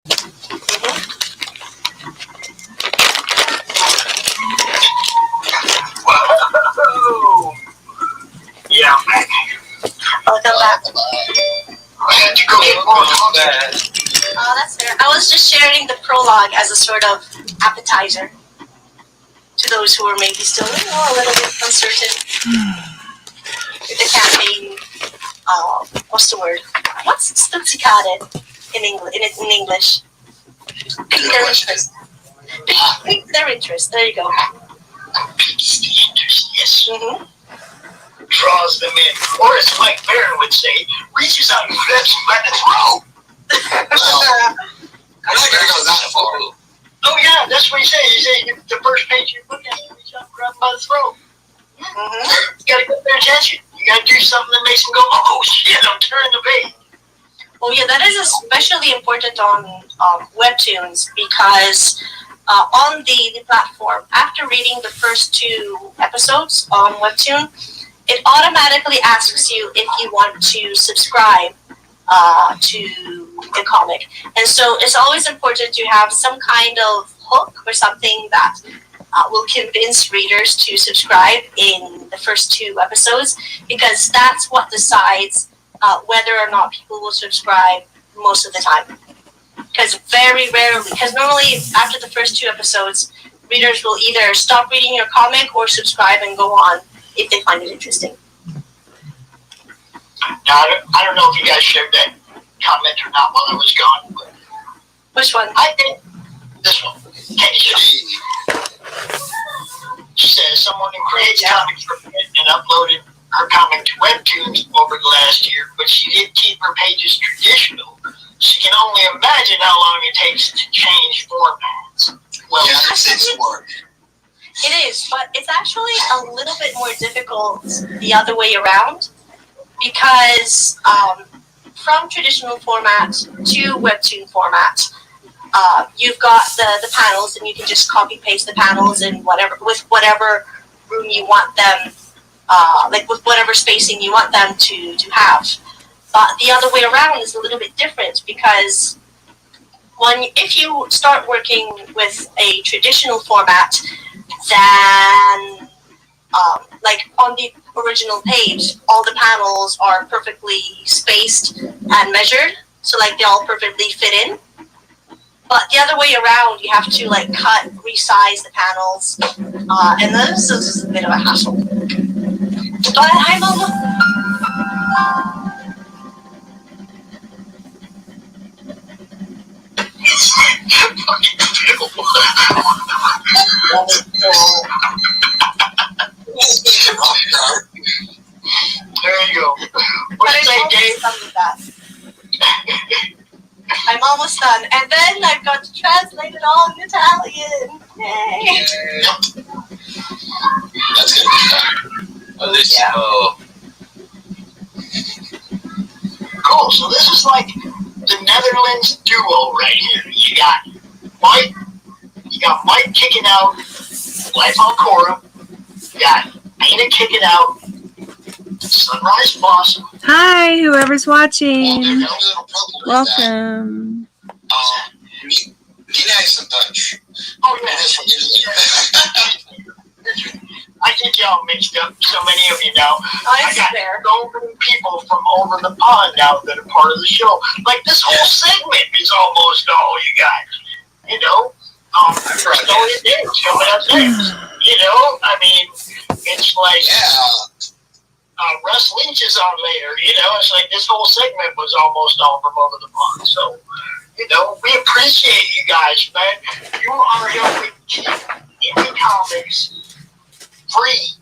Whoa. Yeah, I'm back. Welcome back. I had to go get more content. Oh, that's fair. I was just sharing the prologue as a sort of appetizer to those who are maybe still a little bit uncertain. The campaign, what's the word? What's stutzicade in English? Pique their interest. Pique their interest. There you go. Piques the interest, yes. Mm-hmm. Draws them in. Or as Mike Barron would say, reaches out and grabs them by the throat. I'm not going to go that far. Oh, yeah, that's what he said. He said the first page you look at, you reach out and grab them by the throat. Mm-hmm. You got to get their attention. You got to do something that makes them go, oh, shit, I'm turning the page. Oh, yeah, that is especially important on Webtoons because on the platform, after reading the first 2 episodes on Webtoon, it automatically asks you if you want to subscribe to the comic. And so it's always important to have some kind of hook or something that will convince readers to subscribe in the first 2 episodes, because that's what decides whether or not people will subscribe most of the time. Because very rarely, because normally after the first 2 episodes, readers will either stop reading your comic or subscribe and go on if they find it interesting. Now, I don't know if you guys shared that comment or not while I was gone, but Which one? I think this one. She says someone who creates comics for print and uploaded her comic to Webtoons over the last year, but she did keep her pages traditional. She can only imagine how long it takes to change formats. Well, yeah, it's work. It is, but it's actually a little bit more difficult the other way around, because from traditional format to Webtoon format, you've got the panels, and you can just copy paste the panels in with whatever room you want them, like with whatever spacing you want them to have. But the other way around is a little bit different, because if you start working with a traditional format, then like on the original page, all the panels are perfectly spaced and measured, so like they all perfectly fit in. But the other way around, you have to like cut, resize the panels, and this is a bit of a hassle. But hi, Mama. There you go. What did you say, Dave? I'm almost done. And then I've got to translate it all in Italian. Yay! That's going to be fun. At least, Cool. So this is like the Netherlands duo right here. You got Mike kicking out Life on Korra. You got Aina kicking out Sunrise Blossom. Hi, whoever's watching. Well, there's no problem with Welcome. that. Nina has some touch. Oh, yeah. I get y'all mixed up, so many of you now. I got so many people from over the pond now that are part of the show. Like, this whole segment is almost all you guys. You know? So it is coming up next. You know? I mean, it's like, Russ Lynch is on later. You know? It's like this whole segment was almost all from over the pond. So, you know, we appreciate you guys, man. You are helping keep indie comics free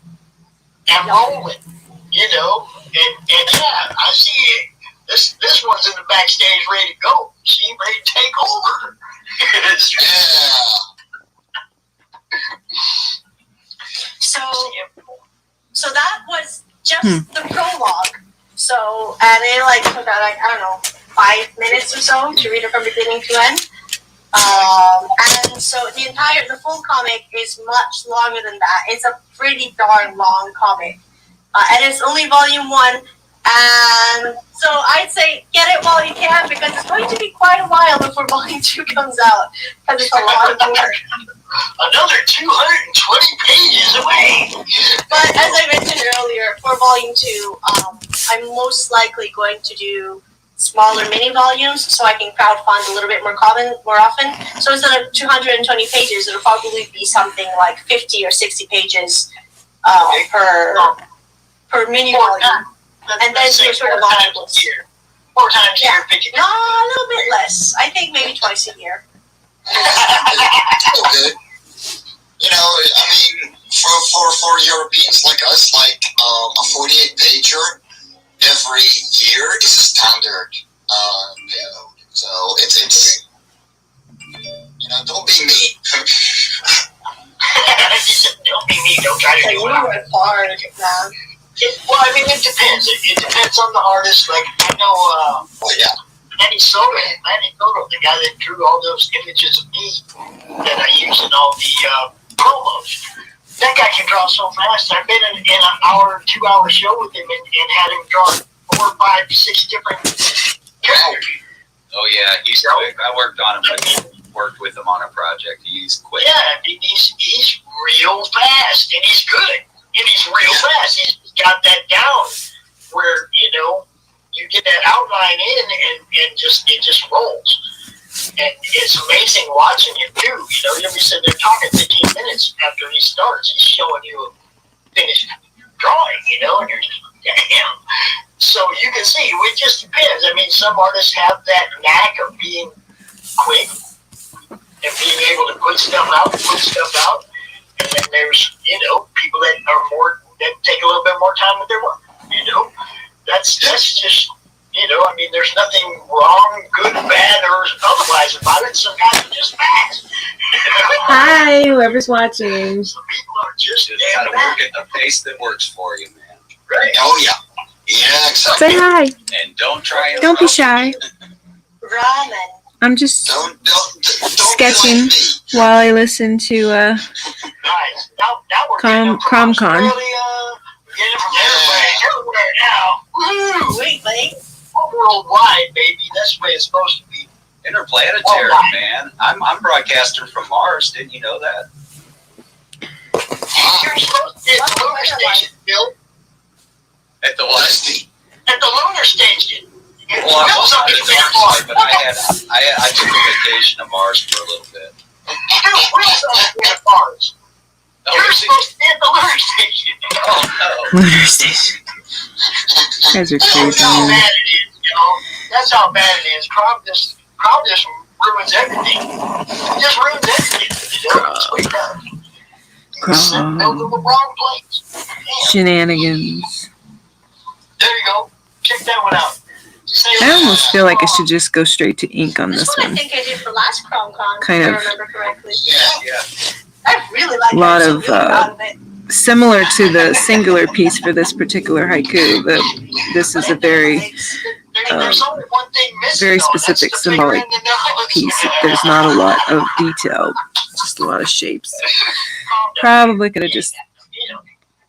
and rolling, you know, and yeah, I see it. This one's in the backstage ready to go. She ready to take over. So that was just the prologue. So, and it like took about I don't know, 5 minutes or so to read it from beginning to end. And so the full comic is much longer than that. It's a pretty darn long comic. And it's only volume 1, And so I'd say get it while you can because it's going to be quite a while before volume 2 comes out because it's a lot of work. Another 220 pages away. But as I mentioned earlier, for volume 2, I'm most likely going to do smaller mini volumes so I can crowdfund a little bit more often. So instead of 220 pages, it'll probably be something like 50 or 60 pages per mini volume. And then you're sort of omnibus. 4 times a year, 50. No, a little bit less. I think maybe twice a year. Okay. You know, I mean, for Europeans like us, like a 48 pager every year is a standard. So it's you know, don't be me. Don't be me. Don't try to So do you it. work hard, man. Well, I mean, it depends. It depends on the artist. Like, I know, Oh yeah. Manny Soto, the guy that drew all those images of me that I use in all the promos. That guy can draw so fast. I've been in an hour, 2-hour show with him and had him draw 4, 5, 6 different characters. Oh yeah, he's quick. I worked on him. Worked with him on a project. He's quick. Yeah, I mean, he's real fast, and he's good, and he's real fast. He's got that down where, you know, you get that outline in and it just rolls. And it's amazing watching him too. You know, you'll be sitting there talking 15 minutes after he starts. He's showing you a finished drawing, you know, and you're just, damn. So you can see, it just depends. I mean, some artists have that knack of being quick and being able to put stuff out. And then there's, you know, people that take a little bit more time with their work, you know. That's just, you know, I mean, there's nothing wrong, good, bad, or otherwise about it. Some guys are just fast. Hi, whoever's watching. Some people are just Just damn gotta fast. work at the pace that works for you, man. Right. Oh yeah. Yeah, exactly. Say hi. And don't try and Don't be shy. Ramen. I'm just Don't sketching be like me. while I listen to Nice. Now we're getting them from CromCon. Australia, we're getting them from everywhere now. Woo! Wait, wait. We're worldwide, baby. That's the way it's supposed to be. interplanetary, Oh, man. I'm broadcasting from Mars. Didn't you know that? You're supposed to be at the lunar station, Bill. At the what? At the lunar station. Well, I was on it Mars, but I took a vacation to Mars for a little bit. We're supposed to be at Mars. Oh, You're is he? supposed to be at the lunar station. Oh no. Lunar Station. You guys are That's crazy, how man. bad it is, you know. That's how bad it is. Crom just ruins everything. It just ruins everything. You know, that's what it does. You send Bill to the wrong place. Damn. Shenanigans. There you go. Check that one out. Say I almost feel like I should just go straight to ink on That's this what I one. think I did for last CromCon, Kind if I of. remember correctly. Yeah. I really like Lot that. of, Similar to the singular piece for this particular haiku, but this is a very there's only one thing missing, very though, and that's specific the symbolic finger and the nose. piece. There's not a lot of detail, just a lot of shapes. Probably could have just You know,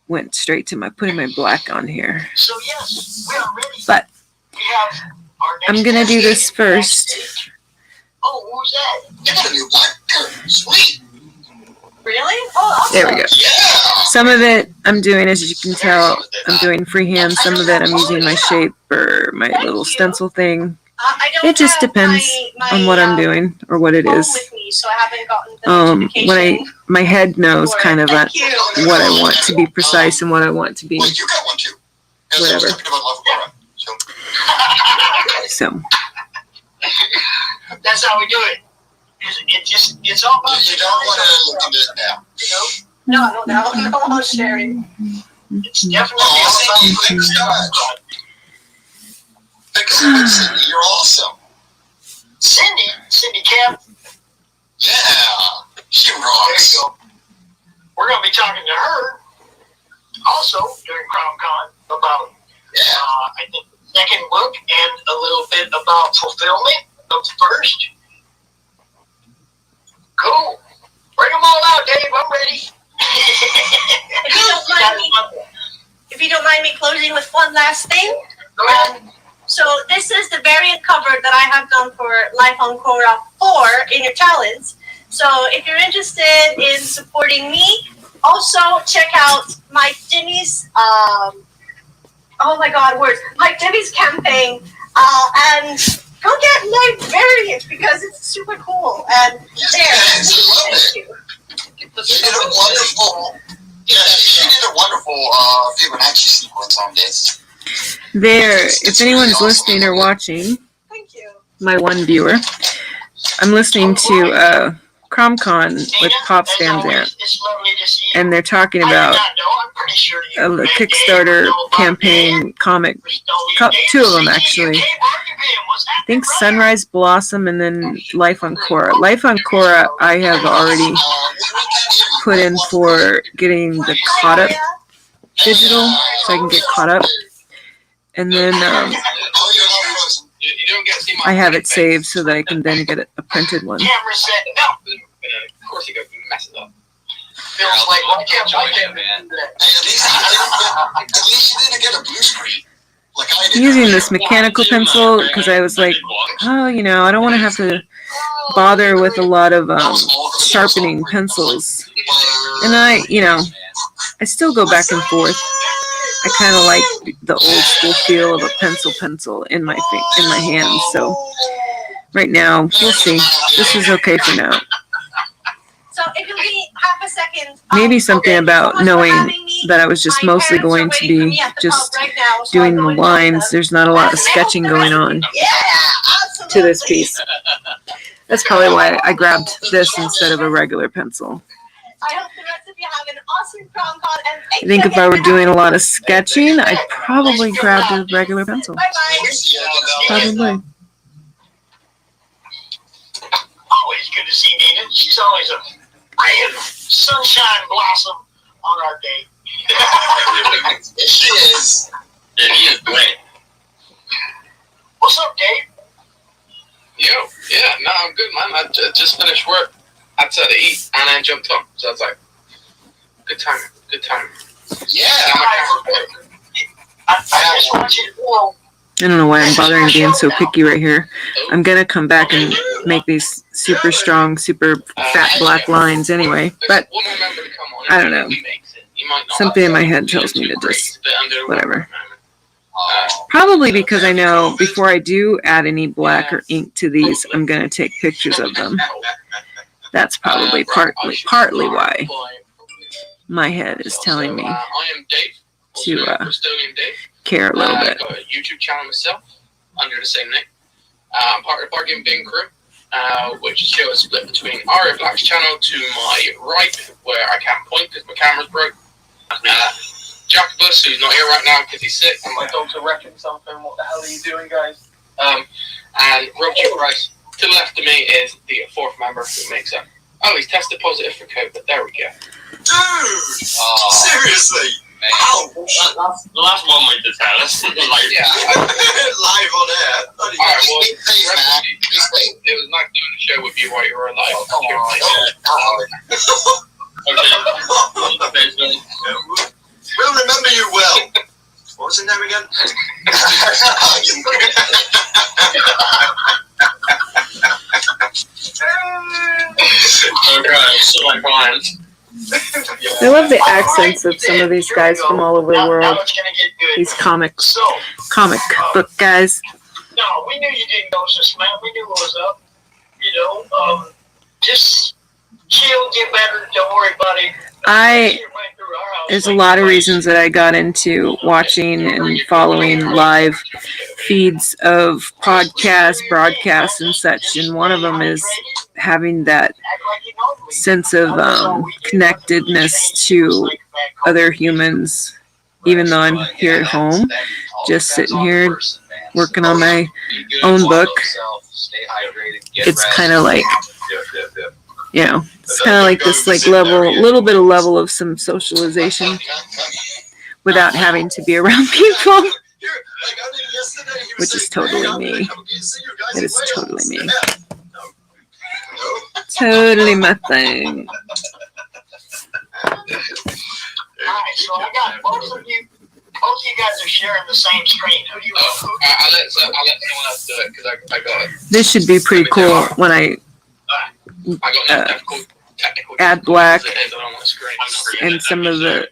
went straight to putting my black on here. so yes, we are ready. But We have our next I'm gonna do guest this is first. backstage. Oh, who's that? It's a new black curtain. Sweet. Really? Oh, awesome. There we go. Yeah. Some of it I'm doing, as you can tell, I'm doing freehand. Some of it I'm using my shape or my little stencil thing. I don't It just have depends my, on what I'm doing or what it phone is. with me, so I haven't gotten the When notification my head knows for it. kind of Thank you. what I want to be precise and what I want to be. Well, you got one too. Yes, Whatever. I was talking about Love Laura. So, So That's how we do it. It's all about you don't want to look into it now. you know, No, sharing. it's definitely Oh, all thank you. about Thanks so much. Thanks so much, Cindy. You're awesome. Cindy Camp. Yeah. She There you rocks. go. We're going to be talking to her also during CromCon about, Yeah. I think, the second look and a little bit about fulfillment of the first. Cool. Bring them all out, Dave. I'm ready. If you don't mind me closing with one last thing, Go Go ahead. So this is the variant cover that I have done for Life on Korra 4 Inner Talents. So if you're interested in supporting me, also check out Mike Jimmy's Mike Jimmy's campaign, and go get my variant because it's super cool. And thank you. She did a wonderful, she did a wonderful Fibonacci sequence on this. There, if anyone's listening or watching, Thank you. my one viewer, I'm listening to CromCon with Pops Van Zandt, It's lovely to see you. and they're talking I did about not know. I'm pretty sure you a met Kickstarter Dave, campaign comic. Two of them, actually. I think Sunrise Blossom and then Life on Korra. Life on Korra, I have already put in for getting the caught up digital, so I can get caught up. And then You don't get to see my I have it face. saved so that I can then get a printed one. Camera set. No. Of course you go mess it up. Feels like why can't Man. do that? At least you didn't get a blue screen. Like I did. I'm using this mechanical pencil because I was like, oh, I don't want to have to bother with a lot of sharpening pencils. And I still go back and forth. I kind of like the old school feel of a pencil in my hand. So right now, we'll see. This is okay for now. So if you'll be half a second. Maybe something about so much for knowing having me. that I was just My mostly parents are going to waiting for be me at the just pub right now, so doing I'm the going to join lines. them. There's not a lot of And sketching the going rest of on it. Yeah, to this absolutely. piece. That's probably why I grabbed this instead of a regular pencil. I hope the rest of you have an awesome CromCon, and I think if I were doing a lot of sketching, I'd probably grab a regular pencil. Bye bye. Probably. Always good to see Nina. She's always a ray of sunshine blossom on our day. Yes, she is. Yeah, he is great. What's up, Dave? Yeah, no, I'm good, man. I just finished work. I had to eat and then jumped on. So I was like, good time. Yeah. I just want you to know. I don't know why I'm bothering being so picky right here. I'm gonna come back and make these super strong, super fat black lines anyway. But I don't know. Something in my head tells me to just whatever. Probably because I know before I do add any black or ink to these, I'm gonna take pictures of them. That's probably partly why my head is telling me I am Dave, to Bristolian Dave. care a little bit. I've got a YouTube channel myself under the same name. I'm part of the Bargain Bin crew, which show is split between Aria Black's channel to my right, where I can't point because my camera's broke. Jacobus, who's not here right now because he's sick, and my dogs are wrecking something. What the hell are you doing, guys? And Roger Price. To the left of me is the fourth member who makes up. Oh, he's tested positive for COVID. There we go. Dude! Seriously? Man. Ow! The last one we just had, that's like, Yeah. Live on air. Alright, well, Please, man. it was nice doing the show with you while you were alive. We'll remember you well. What was his name again? okay, so like clients. I love the accents of some of these guys from all over the Now world. it's gonna get good. These comic So, book guys. no, we knew you didn't know this, man. We knew what was up. Just chill, get better. Don't worry about it. There's a lot of reasons that I got into watching and following live feeds of podcasts, broadcasts, and such. And one of them is having that sense of connectedness to other humans, even though I'm here at home, just sitting here working on my own book. It's kind of like, it's kind of like this little bit of level of some socialization without having to be around people. Which is totally me. It is totally me. Totally my thing. Alright, so I got both of of you guys are sharing the same screen. Who do you want? I'll let someone else do it because I got it. This should be pretty cool when I I got no technical add black as it is on the screen. and some of the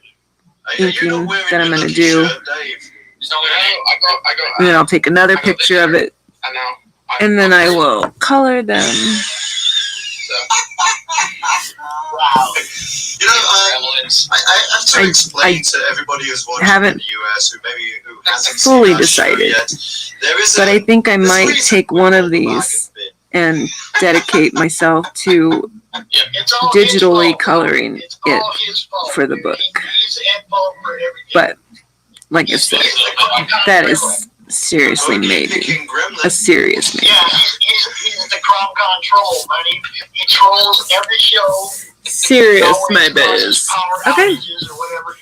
You're inking not wearing that I'm your gonna lucky do. shirt, Dave. It's not No, I got And then I'll take another picture of it, and now and then I will color them. Wow. You know, I have to explain to everybody who's watching in haven't the US who hasn't fully seen our show decided. yet, there is But I think I there's a might reason take we one call of the these bargain and dedicate myself to It's all his digitally fault. coloring It's it all his fault. for the book. He's at fault for everything. But like I said, that is seriously bin. made me Picking Gremlin. a serious man. Yeah, he's the CromCon troll, man. He trolls every show. Serious, Always my causes biz. power Okay. outages or whatever.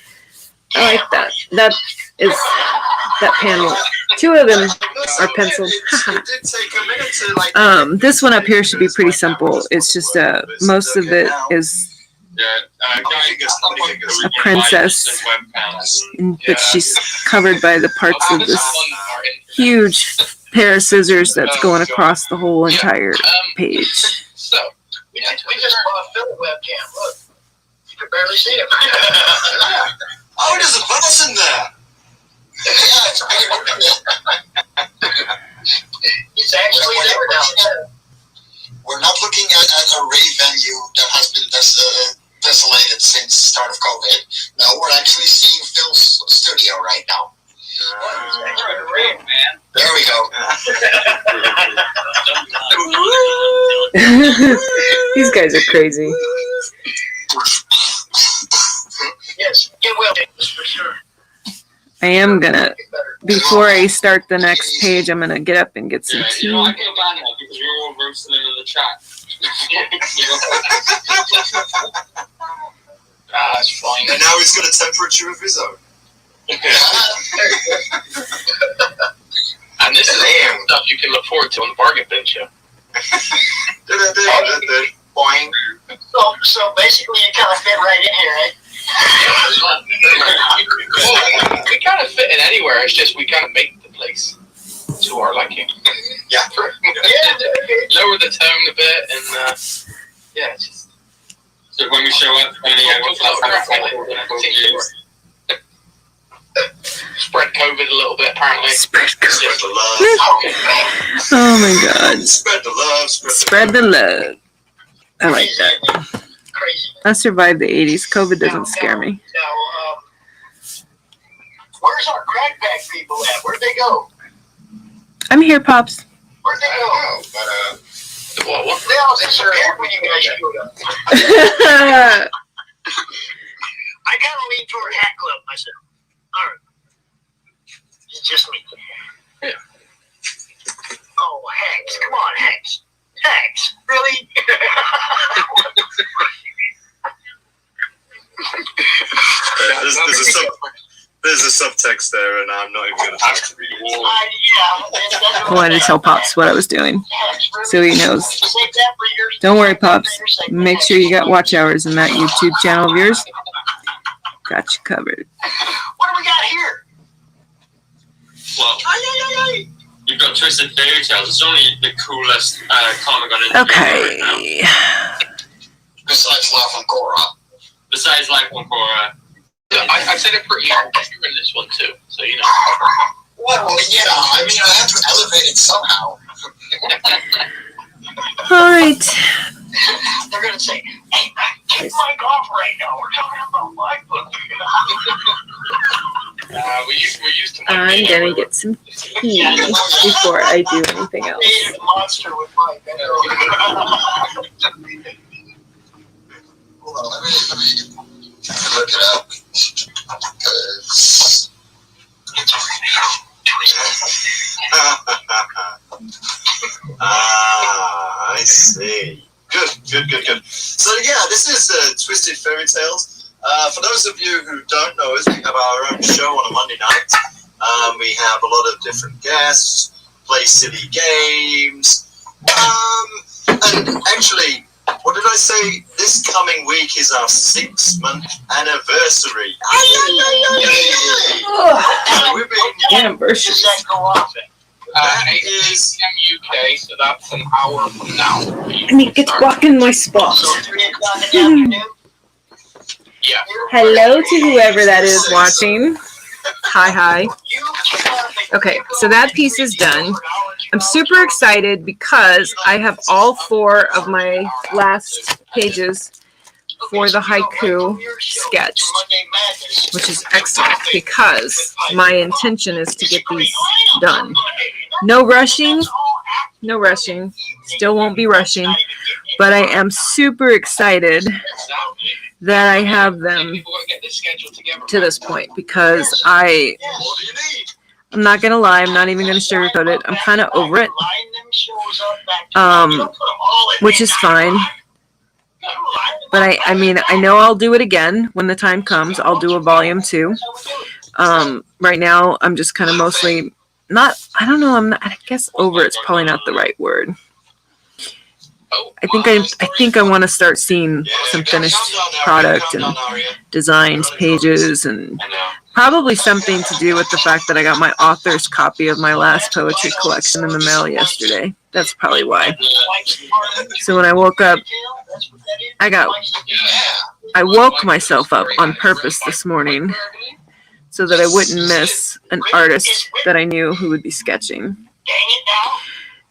I like that. That is that panel. Two of them are penciled. It did take a minute to, like, This one up here should be pretty simple. It's just most of it is a princess, but she's covered by the parts of this huge pair of scissors that's going across the whole entire page. So We just bought Phil webcam. Look, you can barely see him. oh, there's a person there. Yeah, it's He's actually there now. We're not looking at a rave venue that has been desolated since the start of COVID. No, we're actually seeing Phil's studio right now. There we go. These guys are crazy. Yes, it will. For sure. I am gonna, Get better. before I start the next page, I'm gonna get up and get some Yeah, tea. you know, I feel bad now because we're all roasting him in the chat. that's fine. And now he's got a temperature of his own. And this is all stuff you can look forward to on the bargain bin show. Boing. So basically, you kind of fit right in here, right? We kind of fit in anywhere. It's just we kind of make the place to our liking. Yeah. Lower the tone a bit, and yeah, it's just So when we show up, spread COVID a little bit. Apparently, Spread Spread the love. Oh my god. Spread the love. Spread the love. I like that. Crazy. I survived the 80s. COVID doesn't scare me. Now, where's our crack pack people at? Where'd they go? I'm here, Pops. Where'd they I go? don't know, but what? They all disappeared when you guys showed up. I I kind of lean toward Hat Club myself. All right. It's just me. Yeah. Oh, Hanks. Come on, Hanks. Hanks. Really? there's a subtext there, and I'm not even going to try to read it. I wanted to tell Pops what I was doing, so he knows. Don't worry, Pops. Make sure you got watch hours in that YouTube channel of yours. Got you covered. What do we got here? well, you've got Twisted Fairy Tales. It's only the coolest comic on Instagram right now. Okay. Besides Love and Korra. Besides Life on Korra. I said it pretty hard. You're in this one too, so you know. Well, yeah, I mean, I have to elevate it somehow. All right. They're going to say, hey, take Mike off right now. We're talking about my book. We used to. I'm gonna get some tea before I do anything else. Created a monster with Mike. Hold on, let me look it up. Because... I see. Good. So yeah, this is Twisted Fairy Tales. For those of you who don't know us, we have our own show on a Monday night. We have a lot of different guests, play silly games. And actually, what did I say this coming week is our 6-month anniversary. We've been Anniversary. Does that go off? 8 p.m. UK, so that's an hour from now. I need to get back in my spot. So 3 o'clock in the afternoon? Yeah. Hello to whoever that is watching. Hi. Okay, so that piece is done. I'm super excited because I have all 4 of my last pages for the haiku sketched, which is excellent because my intention is to get these done. No rushing, still won't be rushing, but I am super excited that I have them to this point because I'm not gonna lie, I'm not even gonna sugarcoat it. I'm kind of over it, which is fine. But I mean, I know I'll do it again when the time comes. I'll do a volume 2. Right now, I'm just kind of mostly not. I don't know. I guess over it's probably not the right word. I think I want to start seeing some finished product and designed pages and probably something to do with the fact that I got my author's copy of my last poetry collection in the mail yesterday. That's probably why. So when I woke up, I woke myself up on purpose this morning so that I wouldn't miss an artist that I knew who would be sketching.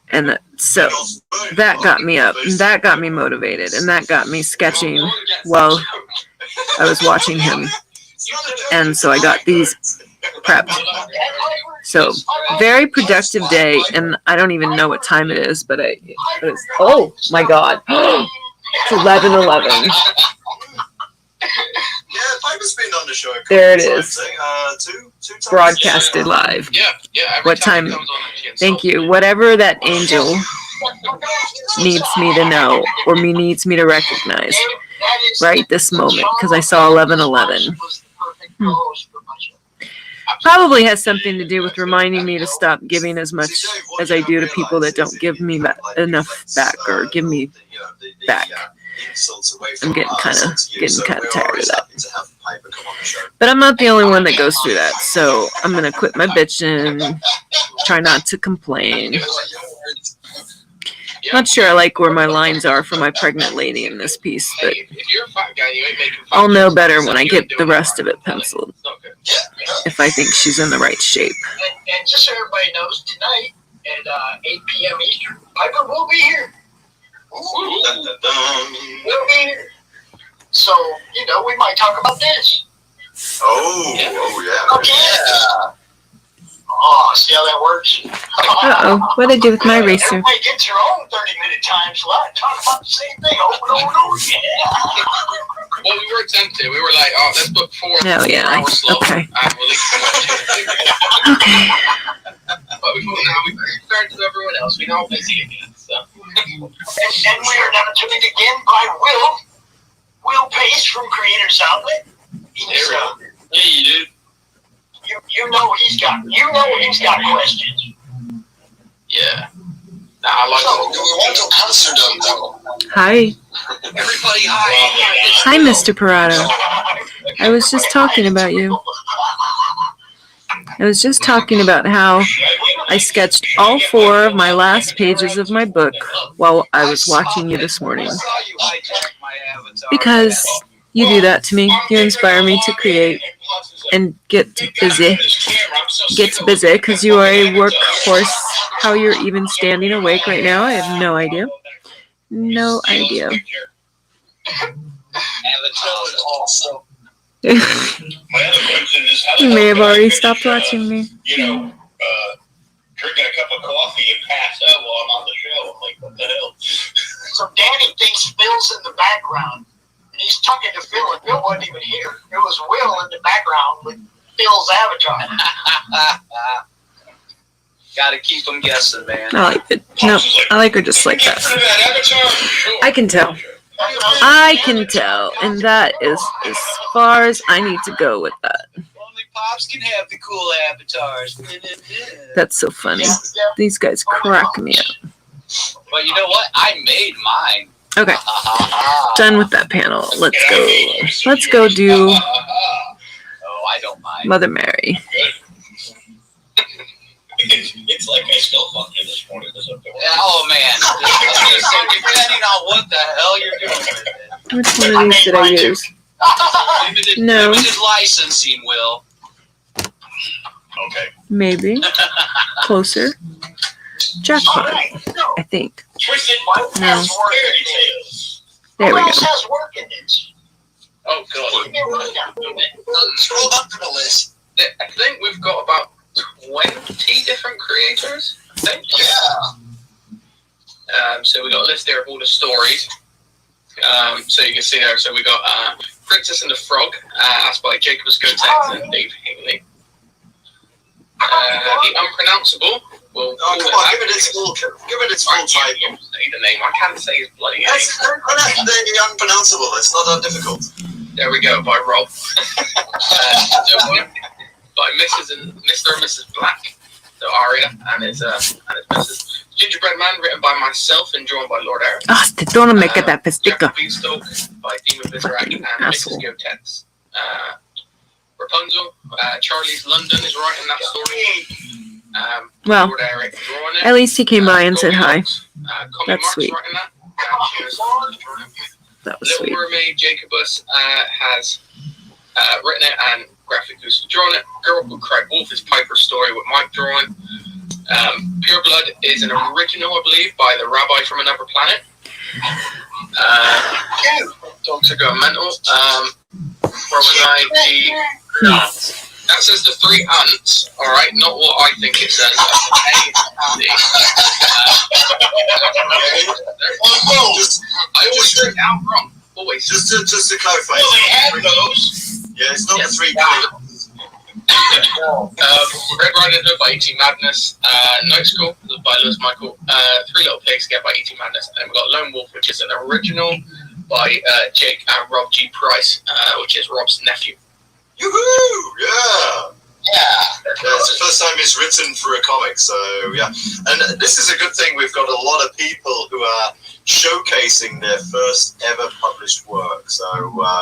And so that got me up, and that got me motivated, and that got me sketching while I was watching him. And so I got these prepped. So very productive day, and I don't even know what time it is, but it's, oh my God, it's 11:11. There it is. Broadcasted live. Yeah. What time? Thank you. Whatever that angel needs me to know or needs me to recognize right this moment, because I saw 11:11. Probably has something to do with reminding me to stop giving as much as I do to people that don't give me enough back or give me back. I'm getting kind of tired of that. But I'm not the only one that goes through that, so I'm gonna quit my bitching, try not to complain. Not sure I like where my lines are for my pregnant lady in this piece, but I'll know better when I get the rest of it penciled, if I think she's in the right shape. And just so everybody knows, tonight at 8 p.m. Eastern, Piper will be here. We'll be here. So, we might talk about this. Oh, yeah. Okay. Yeah. Oh, see how that works? Uh-oh, what'd I do with my eraser? Everybody gets their own 30-minute time slot. Talk about the same thing over and over again. Well, we were tempted. We were like, oh, let's book 4 hours slow. Okay. And release Okay. But we compared to everyone else, we know how busy it is. So. And we are now tuned again by Will Pace from Creators Outlet. Yeah, you do. You know he's got questions. Yeah. Nah, I like So, do we want to answer them though? Hi. everybody. Hi. Hi, Mr. Parado. I was just talking about you. I was just talking about how I sketched all 4 of my last pages of my book while I was watching you this morning. Because you do that to me. You inspire me to create and get busy. Get busy because you are a workhorse. How you're even standing awake right now, I have no idea. No idea. You may have already stopped watching me. Drinking a cup of coffee and pass out while I'm on the show. I'm like, what the hell? So Danny thinks Phil's in the background. And he's talking to Phil, and Phil wasn't even here. It was Will in the background with Phil's avatar. Gotta keep them guessing, man. I like it. No, I like her just like that. I can tell. I can tell. And that is as far as I need to go with that. Only Pops can have the cool avatars. That's so funny. These guys crack me up. But you know what? I made mine. Okay. Done with that panel. Let's go do Oh, I don't mind. Mother Mary. It's like I still fuck you this morning. Oh man. I was gonna say, depending on what the hell you're doing with it. Which one of these did I use? No. Limited licensing, Will. Okay. Maybe. Closer. Jackpot, No. I think. Twisted No. has work in this. There Who we else go. has work in this? Oh god. Give me a rundown. Scroll up to the list. I think we've got about 20 different creators. I think. Yeah. So we got a list there of all the stories. So you can see there. So we got Princess and the Frog, asked by Jacobus Gotex and Dave Hingley. The Unpronounceable. Well, Oh, come on, give it its full title. Say the name. I can't say his bloody name. That's the unpronounceable. It's not that difficult. There we go, by Rob. By Mrs. and Mr. and Mrs. Black. So Aria and his Mrs. Gingerbread Man, written by myself and drawn by Lord Eric. Ah, te dono me queda pestica. Jack Beanstalk by Demon Vizrak and asshole. Mrs. Gotex. Rapunzel, Charlie's London is writing that story. Well, Lord Eric drawing it. at least he came by and said hi. Comic That's Mark's sweet. writing that. That was Little sweet. Mermaid Jacobus has written it and Graphic Goose has drawn it. Girl Who Cried Wolf is Piper's story with Mike drawing. Pure Blood is an original, I believe, by the Rabbi from Another Planet. Dogs are going mental. Where was I? That says the three ants, alright, not what I think it says. I always turn it out wrong. Always. Just to clarify. Well, they had those. Yeah, it's not Yes. the three colors. Red Riding Hood by E.T. Madness, Night School by Lewis Michael, Three Little Pigs again by E.T. Madness, and then we've got Lone Wolf, which is an original by Jake and Rob G. Price, which is Rob's nephew. Yoo-hoo! Yeah. Yeah. It's the first time it's written for a comic, so yeah. And this is a good thing. We've got a lot of people who are showcasing their first ever published work, so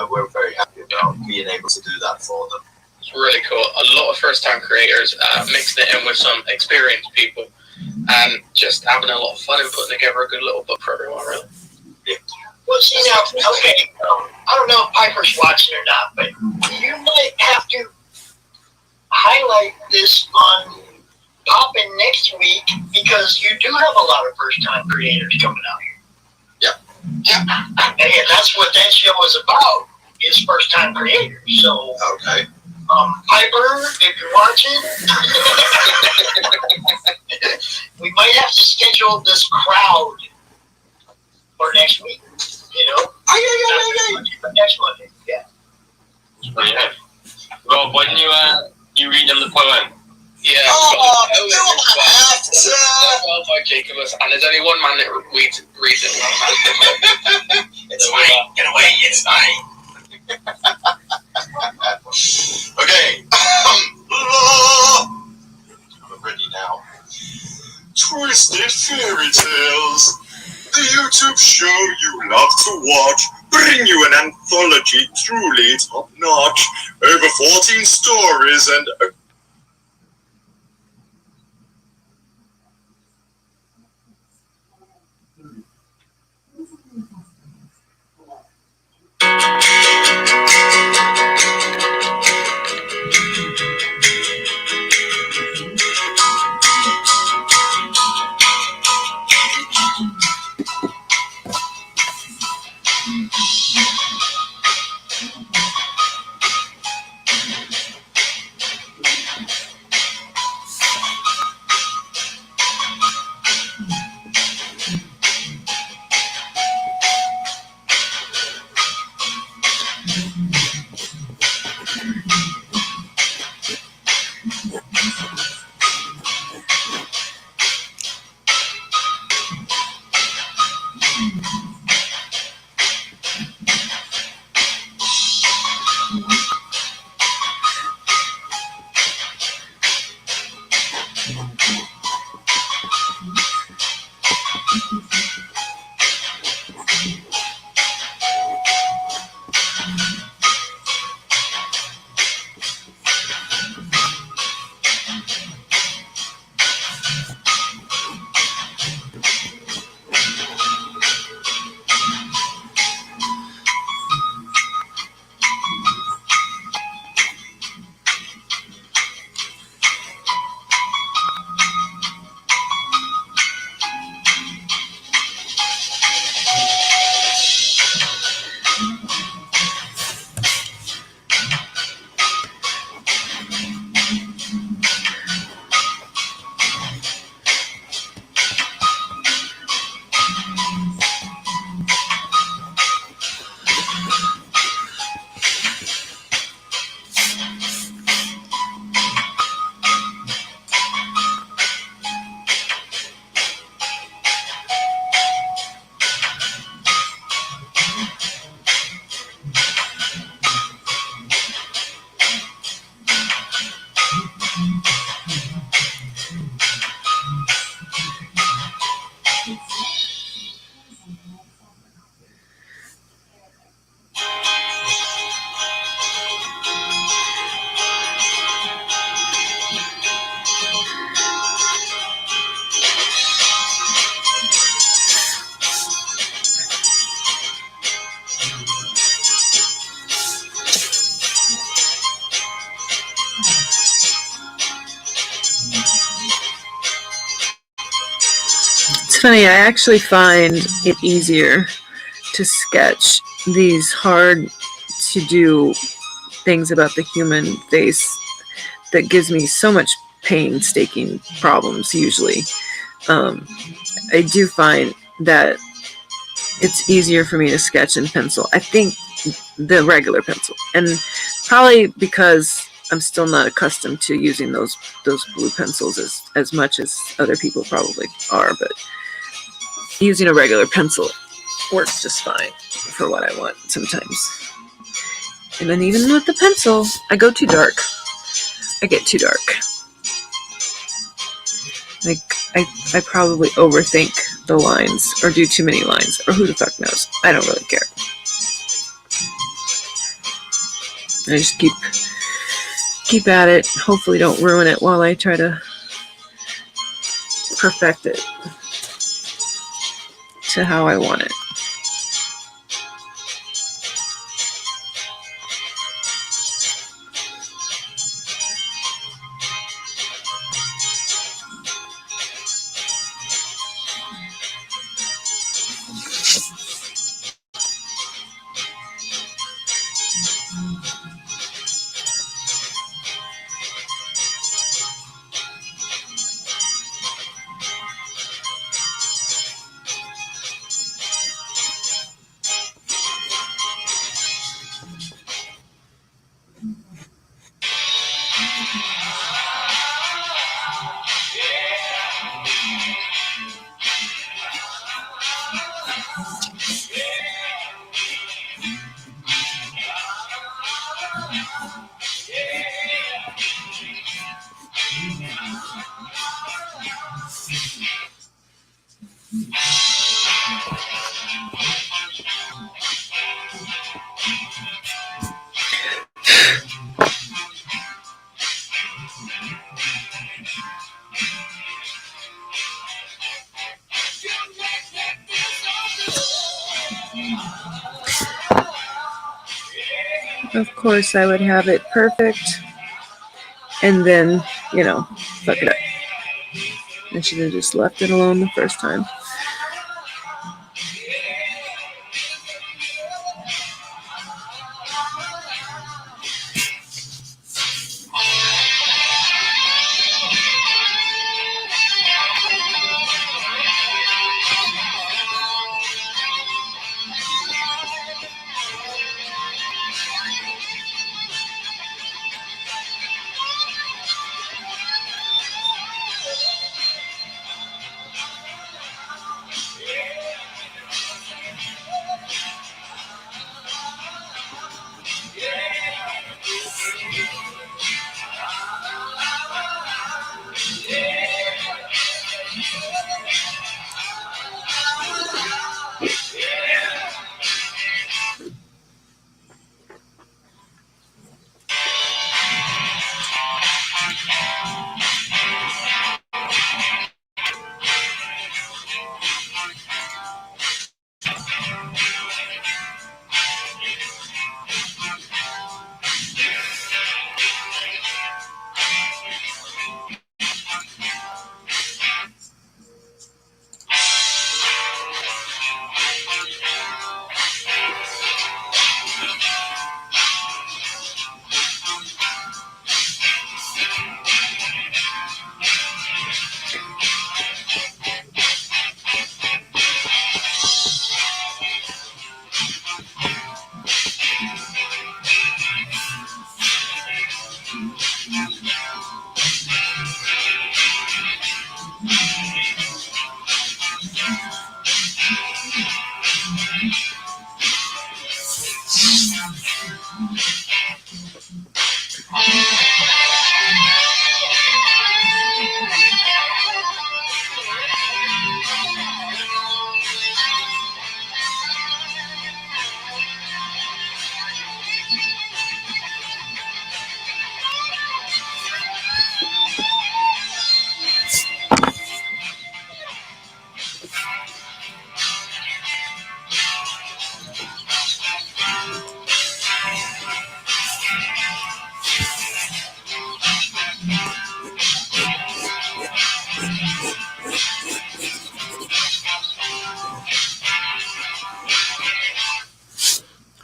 we're very happy about being able to do that for them. It's really cool. A lot of first-time creators mixing it in with some experienced people, and just having a lot of fun and putting together a good little book for everyone, really. Well, see now, okay, I don't know if Piper's watching or not, but you might have to highlight this on Poppin' next week because you do have a lot of first-time creators coming out here. Yeah. And that's what that show is about, is first-time creators. So, Okay. Piper, if you're watching, we might have to schedule this crowd for next week. You know, for next Monday. Yeah. Yeah. Rob, why didn't you read them the poem? Yeah. Oh, we've you got the have to. done well by Jacobus, and there's only one man that reads it. It's fine. Get away. It's fine. Okay. I'm ready now. Twisted Fairy Tales. The YouTube show you love to watch. Bring you an anthology truly top notch. Over 14 stories and funny. I actually find it easier to sketch these hard to do things about the human face that gives me so much painstaking problems usually. I do find that it's easier for me to sketch in pencil. I think the regular pencil, and probably because I'm still not accustomed to using those blue pencils as much as other people probably are, but using a regular pencil works just fine for what I want sometimes. And then even with the pencil, I go too dark. I get too dark. Like, I probably overthink the lines or do too many lines, or who the fuck knows. I don't really care. I just keep at it. Hopefully don't ruin it while I try to perfect it to how I want it. Of course, I would have it perfect, and then, fuck it up. I should have just left it alone the first time.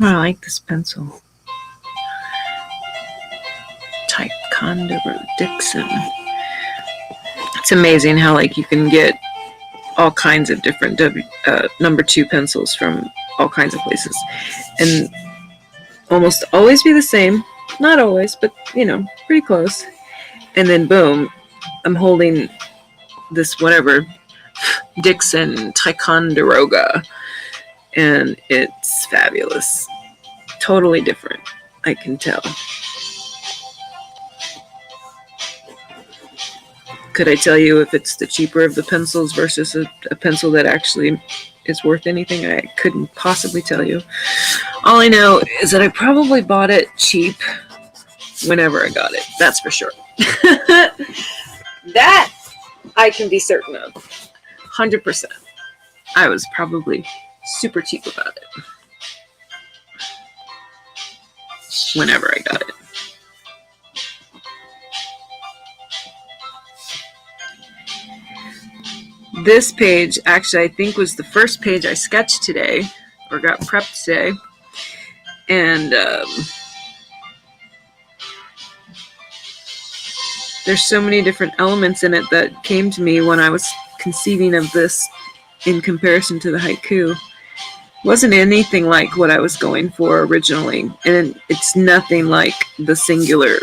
I like this pencil. Ticonderoga Dixon. It's amazing how like you can get all kinds of different number 2 pencils from all kinds of places, and almost always be the same. Not always, but you know, pretty close. And then boom, I'm holding this whatever Dixon Ticonderoga, and it's fabulous. Totally different, I can tell. Could I tell you if it's the cheaper of the pencils versus a pencil that actually is worth anything? I couldn't possibly tell you. All I know is that I probably bought it cheap whenever I got it. That's for sure. That I can be certain of. 100%. I was probably super cheap about it whenever I got it. This page, actually, I think was the first page I sketched today, or got prepped today. And there's so many different elements in it that came to me when I was conceiving of this in comparison to the haiku. It wasn't anything like what I was going for originally. And it's nothing like the singular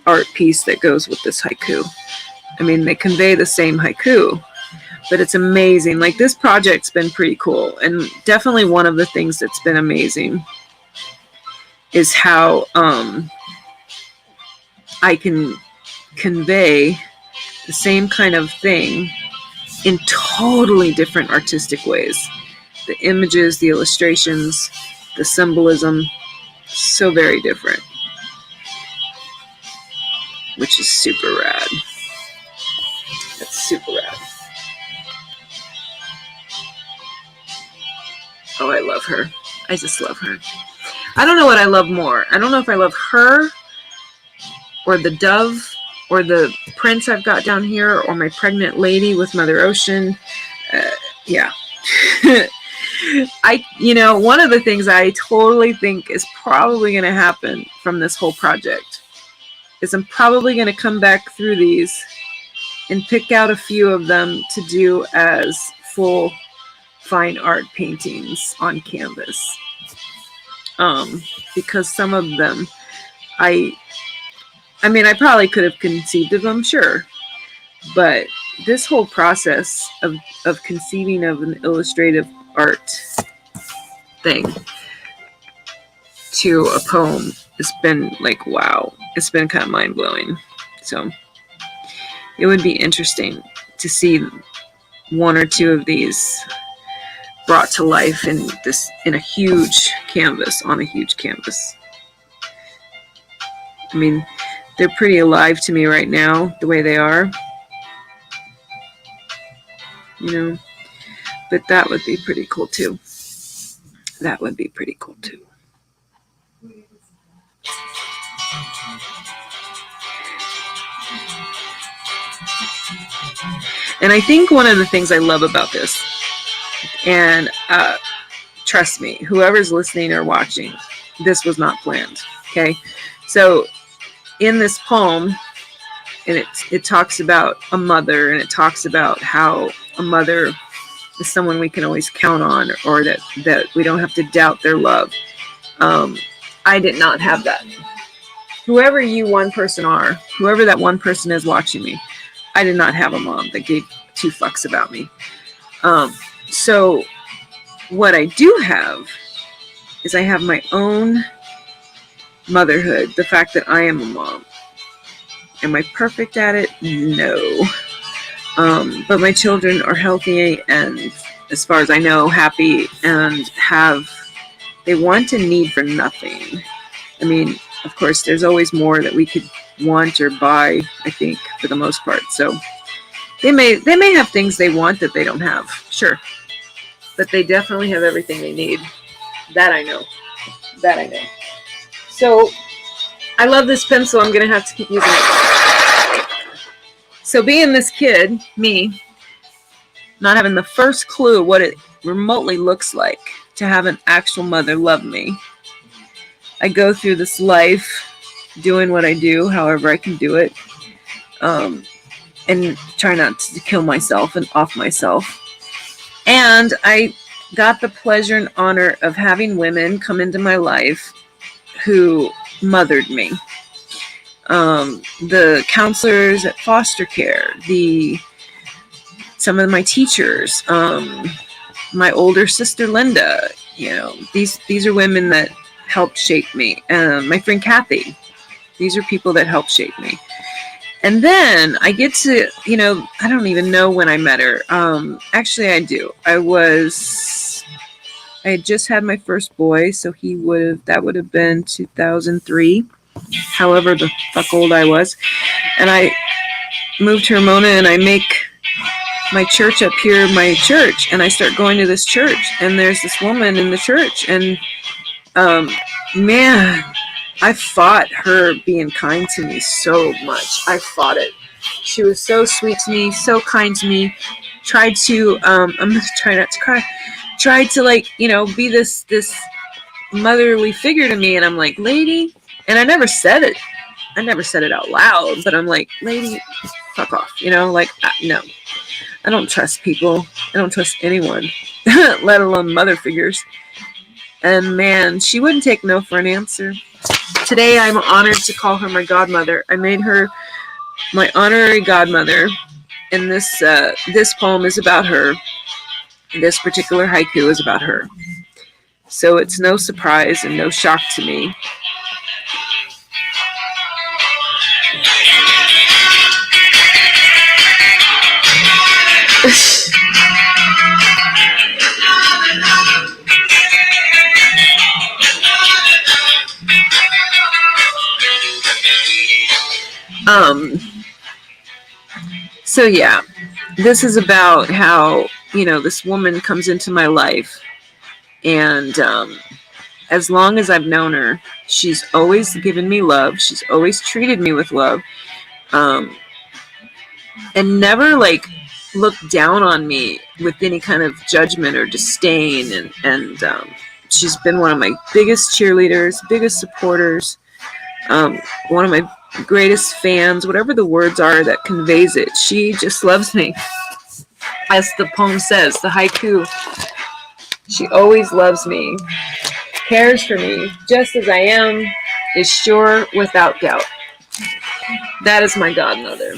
art piece that goes with this haiku. I mean, they convey the same haiku, but it's amazing. Like, this project's been pretty cool. And definitely one of the things that's been amazing is how I can convey the same kind of thing in totally different artistic ways. The images, the illustrations, the symbolism, so very different. Which is super rad. That's super rad. Oh, I love her. I just love her. I don't know what I love more. I don't know if I love her or the dove or the prince I've got down here or my pregnant lady with Mother Ocean. Yeah. One of the things I totally think is probably going to happen from this whole project is I'm probably going to come back through these and pick out a few of them to do as full fine art paintings on canvas. Because some of them, I probably could have conceived of them, sure. But this whole process of conceiving of an illustrative art thing to a poem has been like, wow. It's been kind of mind-blowing. So it would be interesting to see one or two of these brought to life in a huge canvas, on a huge canvas. I mean, they're pretty alive to me right now, the way they are. But that would be pretty cool too. That would be pretty cool too. And I think one of the things I love about this, and trust me, whoever's listening or watching, this was not planned, okay? So in this poem, and it talks about a mother, and it talks about how a mother is someone we can always count on, or that we don't have to doubt their love. I did not have that. Whoever you one person are, whoever that one person is watching me, I did not have a mom that gave 2 fucks about me. So what I do have is I have my own motherhood, the fact that I am a mom. Am I perfect at it? No. But my children are healthy and, as far as I know, happy, and they want and need for nothing. I mean, of course, there's always more that we could want or buy, I think, for the most part. So they may have things they want that they don't have, sure. But they definitely have everything they need. That I know. So I love this pencil. I'm going to have to keep using it. So being this kid, me, not having the first clue what it remotely looks like to have an actual mother love me. I go through this life doing what I do, however I can do it, and try not to kill myself and off myself. And I got the pleasure and honor of having women come into my life who mothered me. The counselors at foster care, some of my teachers, my older sister Linda, these are women that helped shape me. My friend Kathy, these are people that helped shape me. And then I get to, I don't even know when I met her. Actually, I do. I had just had my first boy, so that would have been 2003. However the fuck old I was. And I moved to Ramona, and I make my church up here, my church, and I start going to this church, and there's this woman in the church, and man, I fought her being kind to me so much. I fought it. She was so sweet to me, so kind to me. Tried to, I'm gonna try not to cry. Tried to be this motherly figure to me, and I'm like, lady, and I never said it. I never said it out loud, but I'm like, lady, fuck off, no. I don't trust people. I don't trust anyone, let alone mother figures. And man, she wouldn't take no for an answer. Today, I'm honored to call her my godmother. I made her my honorary godmother, and this poem is about her. This particular haiku is about her. So it's no surprise and no shock to me. So yeah, this is about how, this woman comes into my life, and as long as I've known her, she's always given me love. She's always treated me with love, and never looked down on me with any kind of judgment or disdain. And she's been one of my biggest cheerleaders, biggest supporters, one of my greatest fans, whatever the words are that conveys it. She just loves me. As the poem says, the haiku, she always loves me, cares for me, just as I am, is sure without doubt. That is my godmother.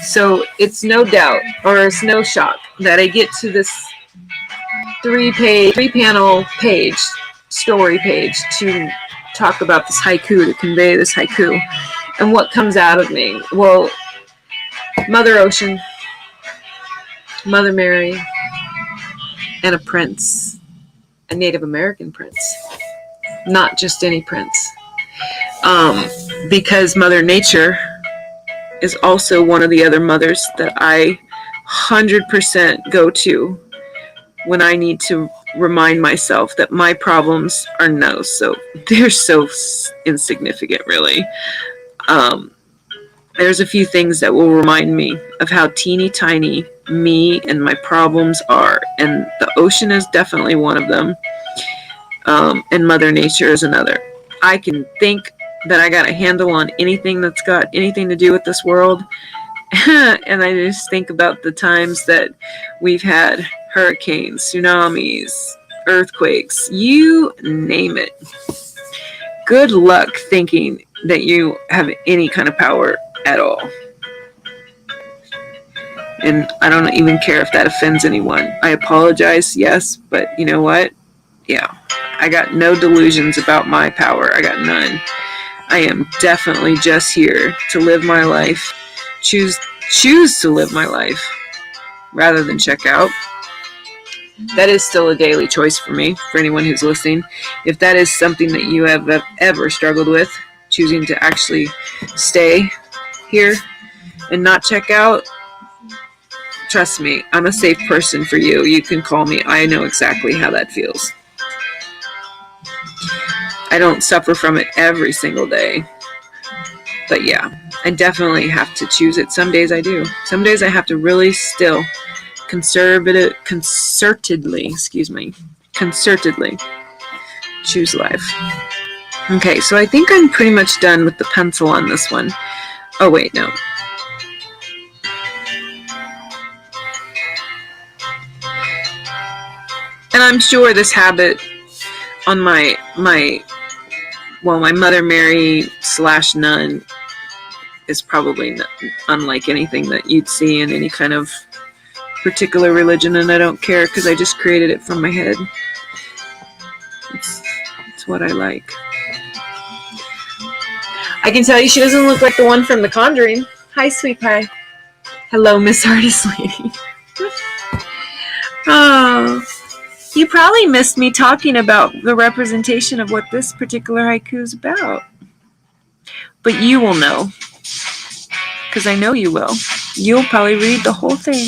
So it's no doubt, or it's no shock, that I get to this three-panel page, story page, to talk about this haiku, to convey this haiku. And what comes out of me? Well, Mother Ocean, Mother Mary, and a prince, a Native American prince, not just any prince, because Mother Nature is also one of the other mothers that I 100% go to when I need to remind myself that my problems are they're so insignificant, really. There's a few things that will remind me of how teeny tiny me and my problems are, and the ocean is definitely one of them, and Mother Nature is another. I can think that I got a handle on anything that's got anything to do with this world, and I just think about the times that we've had hurricanes, tsunamis, earthquakes, you name it. Good luck thinking that you have any kind of power at all. And I don't even care if that offends anyone. I apologize, yes, but you know what? Yeah, I got no delusions about my power. I got none. I am definitely just here to live my life. Choose to live my life rather than check out. That is still a daily choice for me, for anyone who's listening. If that is something that you have ever struggled with, choosing to actually stay here and not check out, trust me, I'm a safe person for you. You can call me. I know exactly how that feels. I don't suffer from it every single day. But yeah, I definitely have to choose it. Some days I do. Some days I have to really still concertedly, concertedly choose life. Okay, so I think I'm pretty much done with the pencil on this one. Oh wait, no. And I'm sure this habit on my Mother Mary / nun is probably unlike anything that you'd see in any kind of particular religion, and I don't care because I just created it from my head. It's what I like. I can tell you she doesn't look like the one from The Conjuring. Hi, sweet pie. Hello, Miss Artist Lady. Oh, you probably missed me talking about the representation of what this particular haiku is about. But you will know. Because I know you will. You'll probably read the whole thing.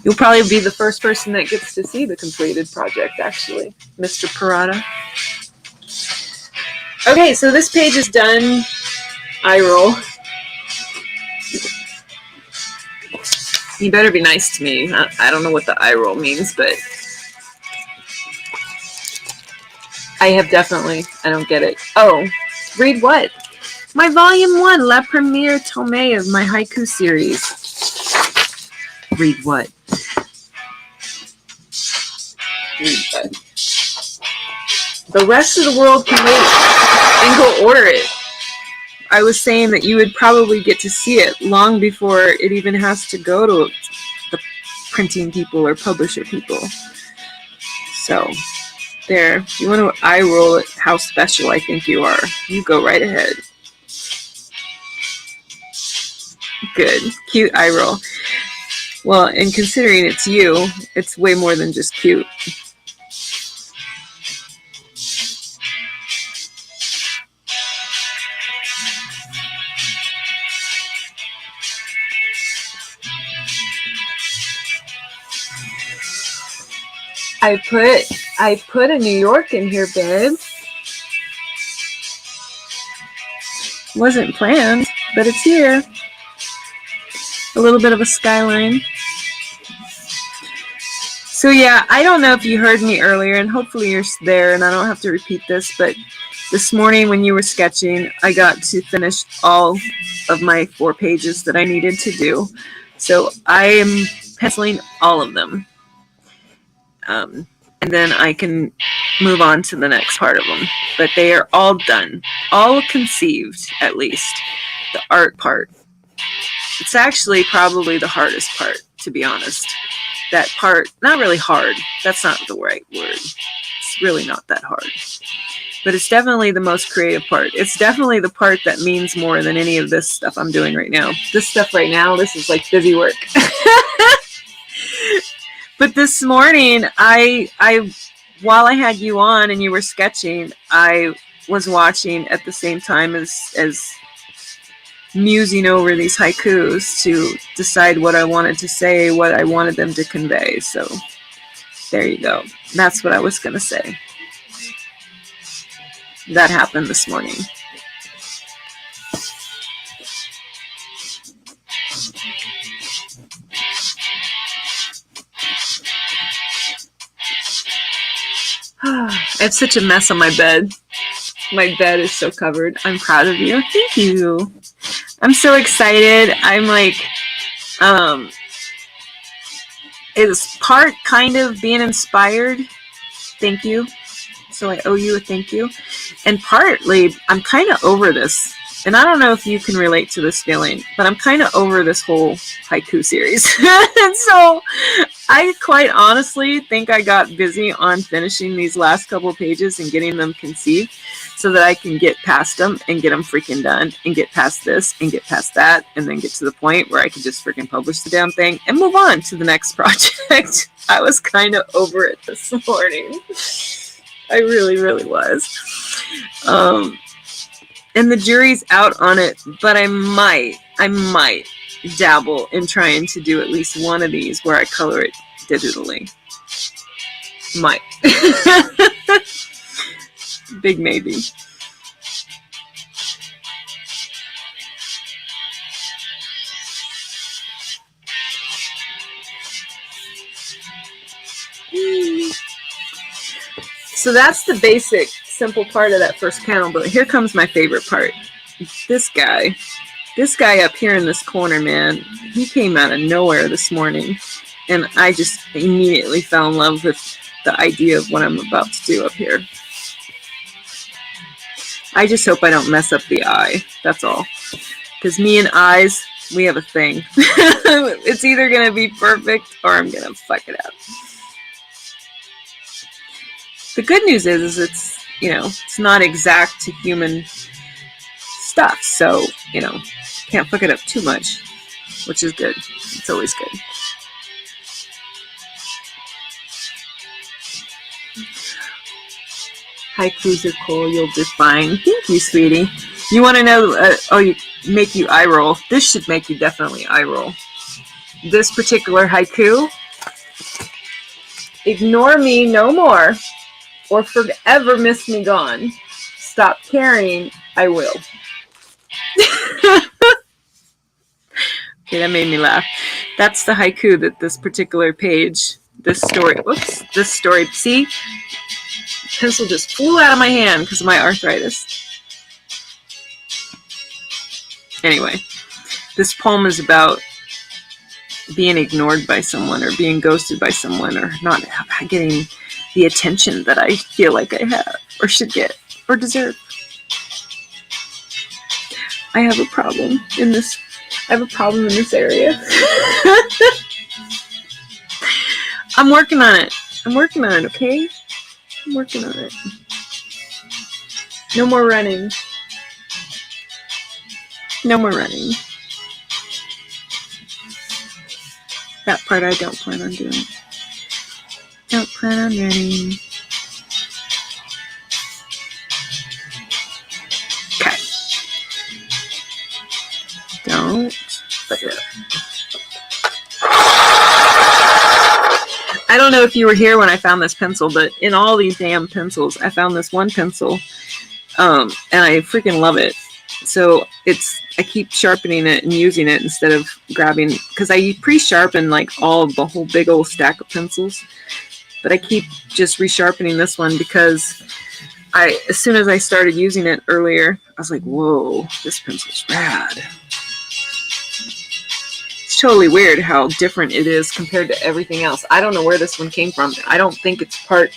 You'll probably be the first person that gets to see the completed project, actually, Mr. Parada. Okay, so this page is done. Eye roll. You better be nice to me. I don't know what the eye roll means, but I have definitely, I don't get it. Oh, read what? My volume 1, La Première Tome of my haiku series. Read what? Read what? The rest of the world can wait and go order it. I was saying that you would probably get to see it long before it even has to go to the printing people or publisher people. So, there. If you want to eye roll at how special I think you are, you go right ahead. Good. Cute eye roll. Well, and considering it's you, it's way more than just cute. I put a New York in here, babe. Wasn't planned, but it's here. A little bit of a skyline. So yeah, I don't know if you heard me earlier, and hopefully you're there and I don't have to repeat this, but this morning when you were sketching, I got to finish all of my 4 pages that I needed to do. So I am penciling all of them. And then I can move on to the next part of them. But they are all done. All conceived, at least. The art part. It's actually probably the hardest part, to be honest. That part, not really hard. That's not the right word. It's really not that hard. But it's definitely the most creative part. It's definitely the part that means more than any of this stuff I'm doing right now. This stuff right now, this is like busy work. But this morning, while I had you on and you were sketching, I was watching at the same time as musing over these haikus to decide what I wanted to say, what I wanted them to convey. So there you go. That's what I was going to say. That happened this morning. I have such a mess on my bed. My bed is so covered. I'm proud of you. Thank you. I'm so excited. I'm like, it's part kind of being inspired. Thank you. So I owe you a thank you. And partly, I'm kind of over this. And I don't know if you can relate to this feeling, but I'm kind of over this whole haiku series. And so I quite honestly think I got busy on finishing these last couple pages and getting them conceived so that I can get past them and get them freaking done and get past this and get past that and then get to the point where I can just freaking publish the damn thing and move on to the next project. I was kind of over it this morning. I really, really was. And the jury's out on it, but I might dabble in trying to do at least one of these where I color it digitally. Might. Big maybe. So that's the basic, simple part of that first panel. But here comes my favorite part. This guy up here in this corner, man, he came out of nowhere this morning. And I just immediately fell in love with the idea of what I'm about to do up here. I just hope I don't mess up the eye. That's all. Because me and eyes, we have a thing. It's either going to be perfect or I'm going to fuck it up. The good news is it's, you know, it's not exact to human stuff. So, you know, can't fuck it up too much, which is good. It's always good. Haikus are cool. You'll do fine. Thank you, sweetie. You want to know? Make you eye roll. This should make you definitely eye roll. This particular haiku: ignore me no more, or forever miss me gone. Stop caring, I will. Okay, that made me laugh. That's the haiku that this particular page, this story. See? Pencil just flew out of my hand because of my arthritis. Anyway, this poem is about being ignored by someone or being ghosted by someone or not getting the attention that I feel like I have or should get or deserve. I have a problem in this area. I'm working on it, okay? I'm working on it. No more running. No more running. That part I don't plan on doing. Don't plan on running. Okay. Don't. But yeah. I don't know if you were here when I found this pencil, but in all these damn pencils, I found this one pencil, and I freaking love it. So I keep sharpening it and using it instead of grabbing, because I pre-sharpen like the whole big old stack of pencils, but I keep just resharpening this one because as soon as I started using it earlier, I was like, whoa, this pencil's rad. It's totally weird how different it is compared to everything else. I don't know where this one came from. I don't think it's part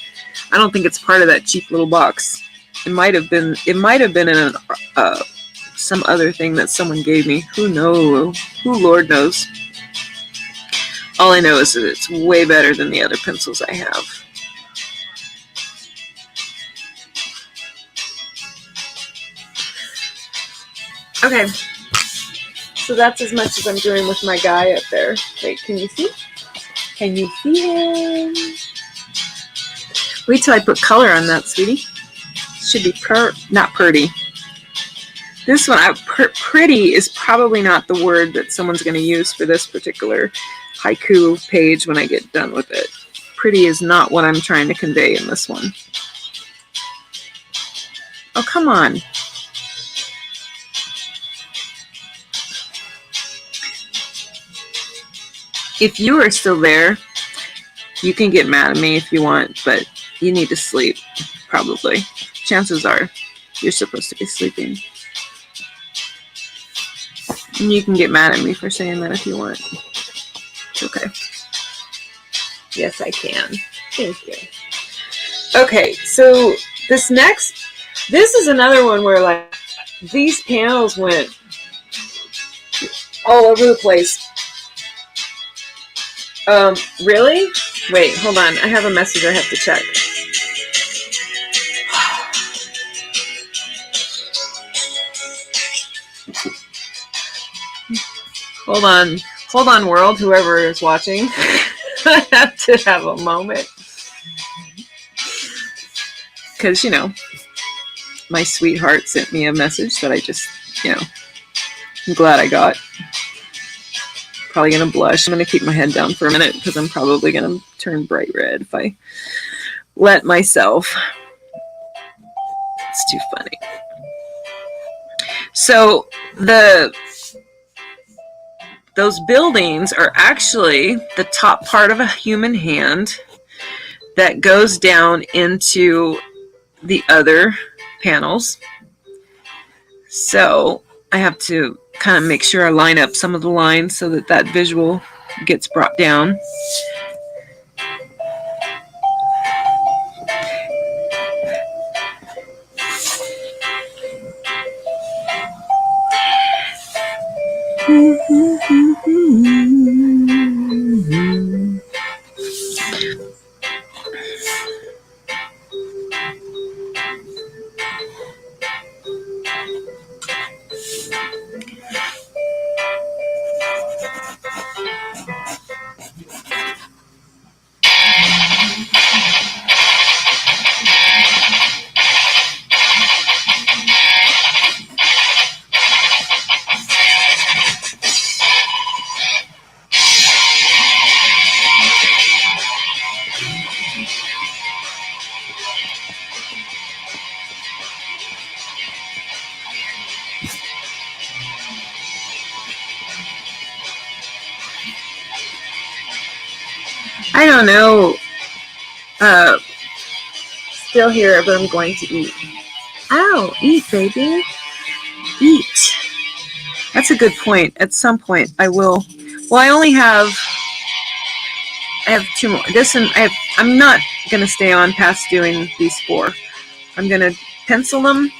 of that cheap little box. It might have been in some other thing that someone gave me. Who knows? Who Lord knows? All I know is that it's way better than the other pencils I have. Okay. So that's as much as I'm doing with my guy up there. Wait, can you see? Can you see him? Wait till I put color on that, sweetie. Should be not pretty. This one, pretty is probably not the word that someone's going to use for this particular haiku page when I get done with it. Pretty is not what I'm trying to convey in this one. Oh, come on. If you are still there, you can get mad at me if you want, but you need to sleep, probably. Chances are you're supposed to be sleeping. And you can get mad at me for saying that if you want. It's okay. Yes, I can. Thank you. Okay, so this is another one where like these panels went all over the place. Really? Wait, hold on. I have a message I have to check. Hold on, world, whoever is watching. I have to have a moment. Because, my sweetheart sent me a message that I just, I'm glad I got. Probably going to blush. I'm going to keep my head down for a minute because I'm probably going to turn bright red if I let myself. It's too funny. So, those buildings are actually the top part of a human hand that goes down into the other panels. So I have to kind of make sure I line up some of the lines so that that visual gets brought down. I don't know. Still here, but I'm going to eat. Ow, eat, baby. Eat. That's a good point. At some point, I will. Well, I have 2 more. I'm not going to stay on past doing these 4. I'm going to pencil them,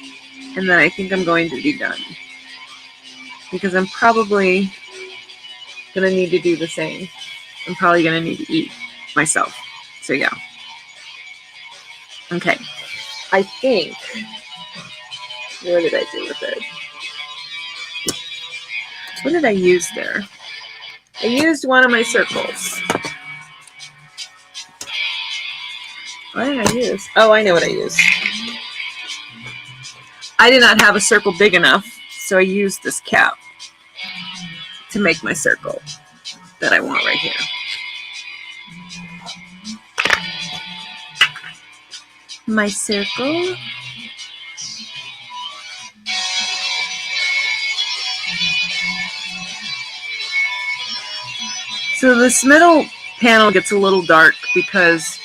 and then I think I'm going to be done. Because I'm probably going to need to do the same. I'm probably going to need to eat myself. So, yeah. Okay. I think. What did I do with it? What did I use there? I used one of my circles. What did I use? Oh, I know what I used. I did not have a circle big enough, so I used this cap to make my circle that I want right here. My circle. So this middle panel gets a little dark because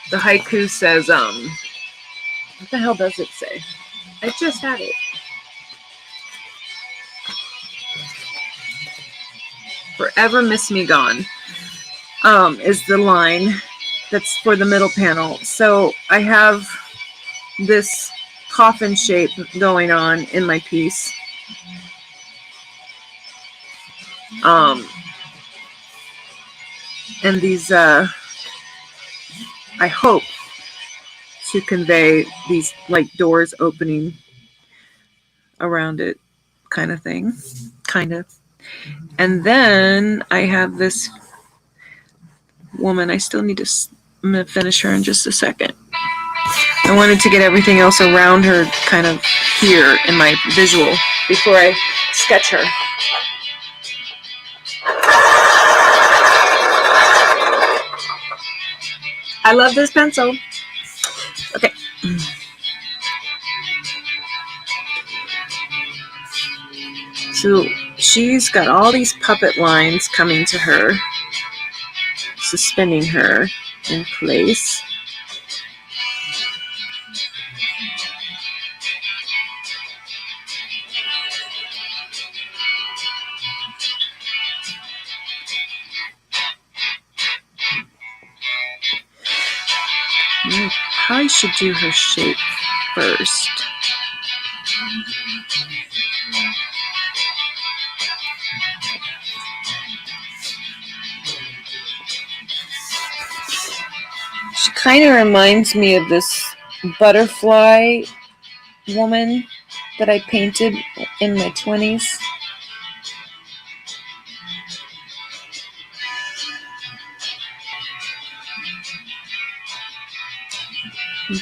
the haiku says, what the hell does it say? I just had it. Forever miss me gone, is the line that's for the middle panel. So I have this coffin shape going on in my piece. And these, I hope to convey these like doors opening around it kind of thing. Kind of. And then I have this woman. I still need to, I'm going to finish her in just a second. I wanted to get everything else around her kind of here in my visual before I sketch her. I love this pencil. Okay. So she's got all these puppet lines coming to her, suspending her in place. I probably should do her shape first. She kind of reminds me of this butterfly woman that I painted in my 20s.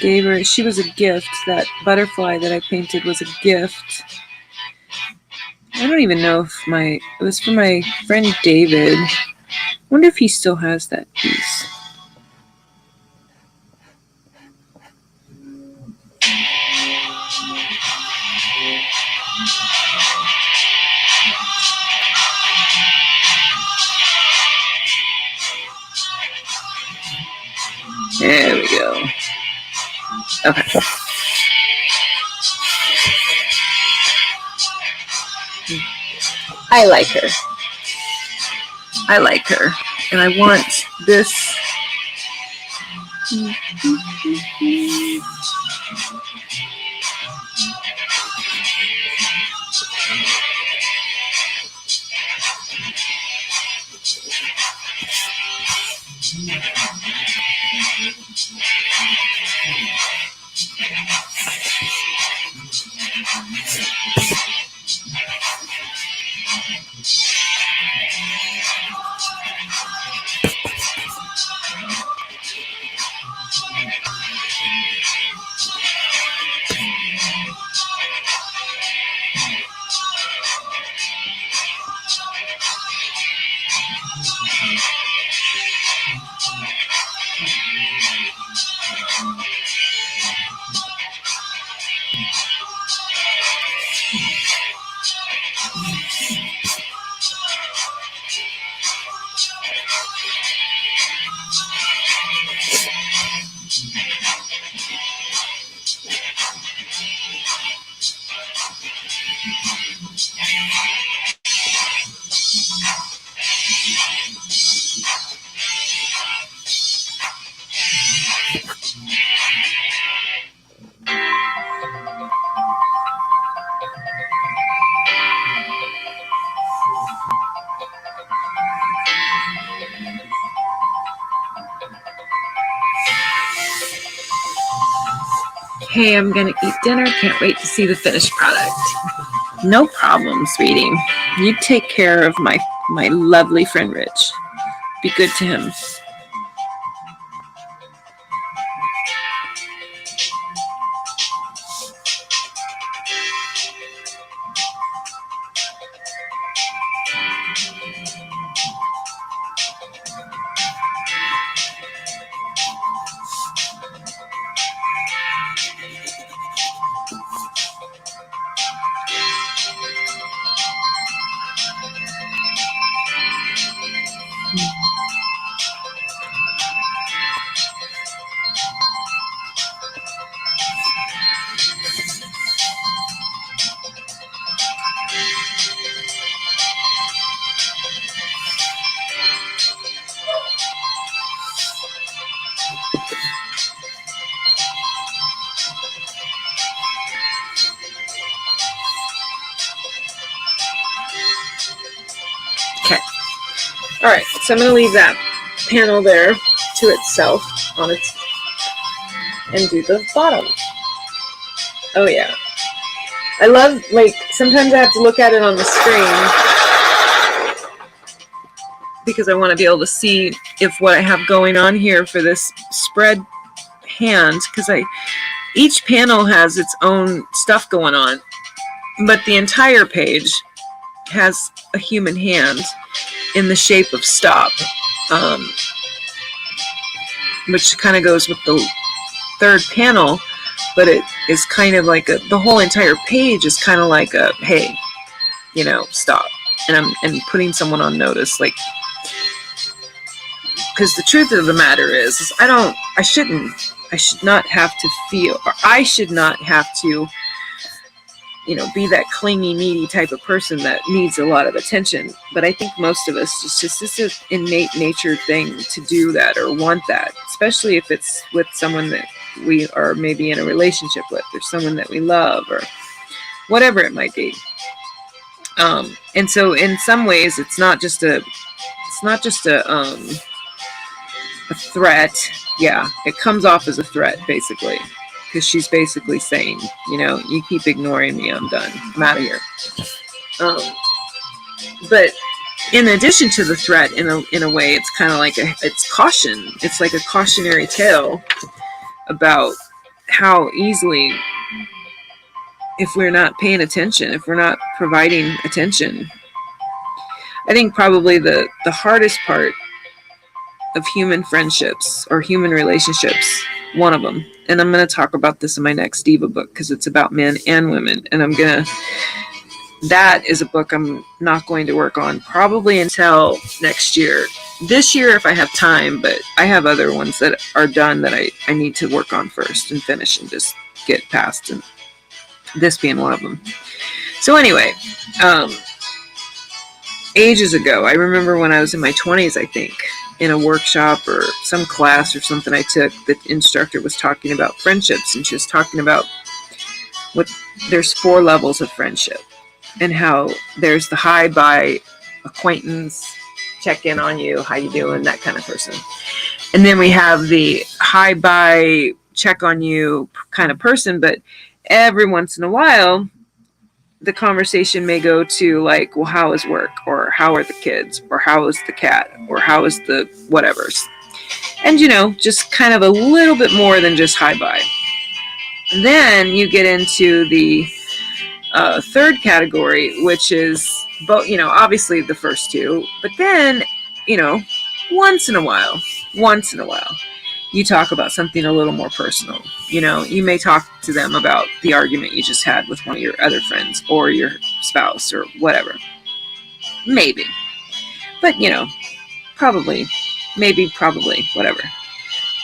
Gave her, she was a gift. That butterfly that I painted was a gift. I don't even know if it was for my friend David. I wonder if he still has that piece. There we Okay. I like her. I like her. And I want this. Hey, I'm gonna eat dinner. Can't wait to see the finished product. No problem, sweetie. You take care of my lovely friend Rich. Be good to him. Okay. All right. So I'm going to leave that panel there to itself on its and do the bottom. Oh yeah. I love, like, sometimes I have to look at it on the screen because I want to be able to see if what I have going on here for this spread hand, because each panel has its own stuff going on, but the entire page has a human hand in the shape of stop, which kind of goes with the third panel, but it is kind of like the whole entire page is kind of like a, hey, you know, stop. And I'm putting someone on notice, like, because the truth of the matter is I should not have to feel, or I should not have to, you know, be that clingy, needy type of person that needs a lot of attention. But I think most of us, it's just this is innate nature thing to do that or want that, especially if it's with someone that we are maybe in a relationship with, or someone that we love, or whatever it might be. And so in some ways it's not just a threat. Yeah, it comes off as a threat, basically, because she's basically saying, you know, you keep ignoring me, I'm done, I'm out of here. But in addition to the threat, in a way, it's kind of like it's caution. It's like a cautionary tale about how easily, if we're not paying attention, if we're not providing attention. I think probably the hardest part of human friendships or human relationships, one of them, and I'm going to talk about this in my next Diva book because it's about men and women, and that is a book I'm not going to work on probably until next year, this year if I have time, but I have other ones that are done that I need to work on first and finish and just get past, and this being one of them. So anyway, ages ago, I remember when I was in my 20s, I think, in a workshop or some class or something I took, the instructor was talking about friendships, and she was talking about there's 4 levels of friendship, and how there's the hi, bye, acquaintance, check in on you, how you doing, that kind of person. And then we have the hi, bye, check on you kind of person, but every once in a while, the conversation may go to like, well, how is work? Or how are the kids? Or how is the cat? Or how is the whatevers? And, just kind of a little bit more than just hi, bye. And then you get into the third category, which is, obviously the first 2. But then, once in a while, you talk about something a little more personal. You may talk to them about the argument you just had with one of your other friends or your spouse or whatever. Maybe. But, probably, whatever.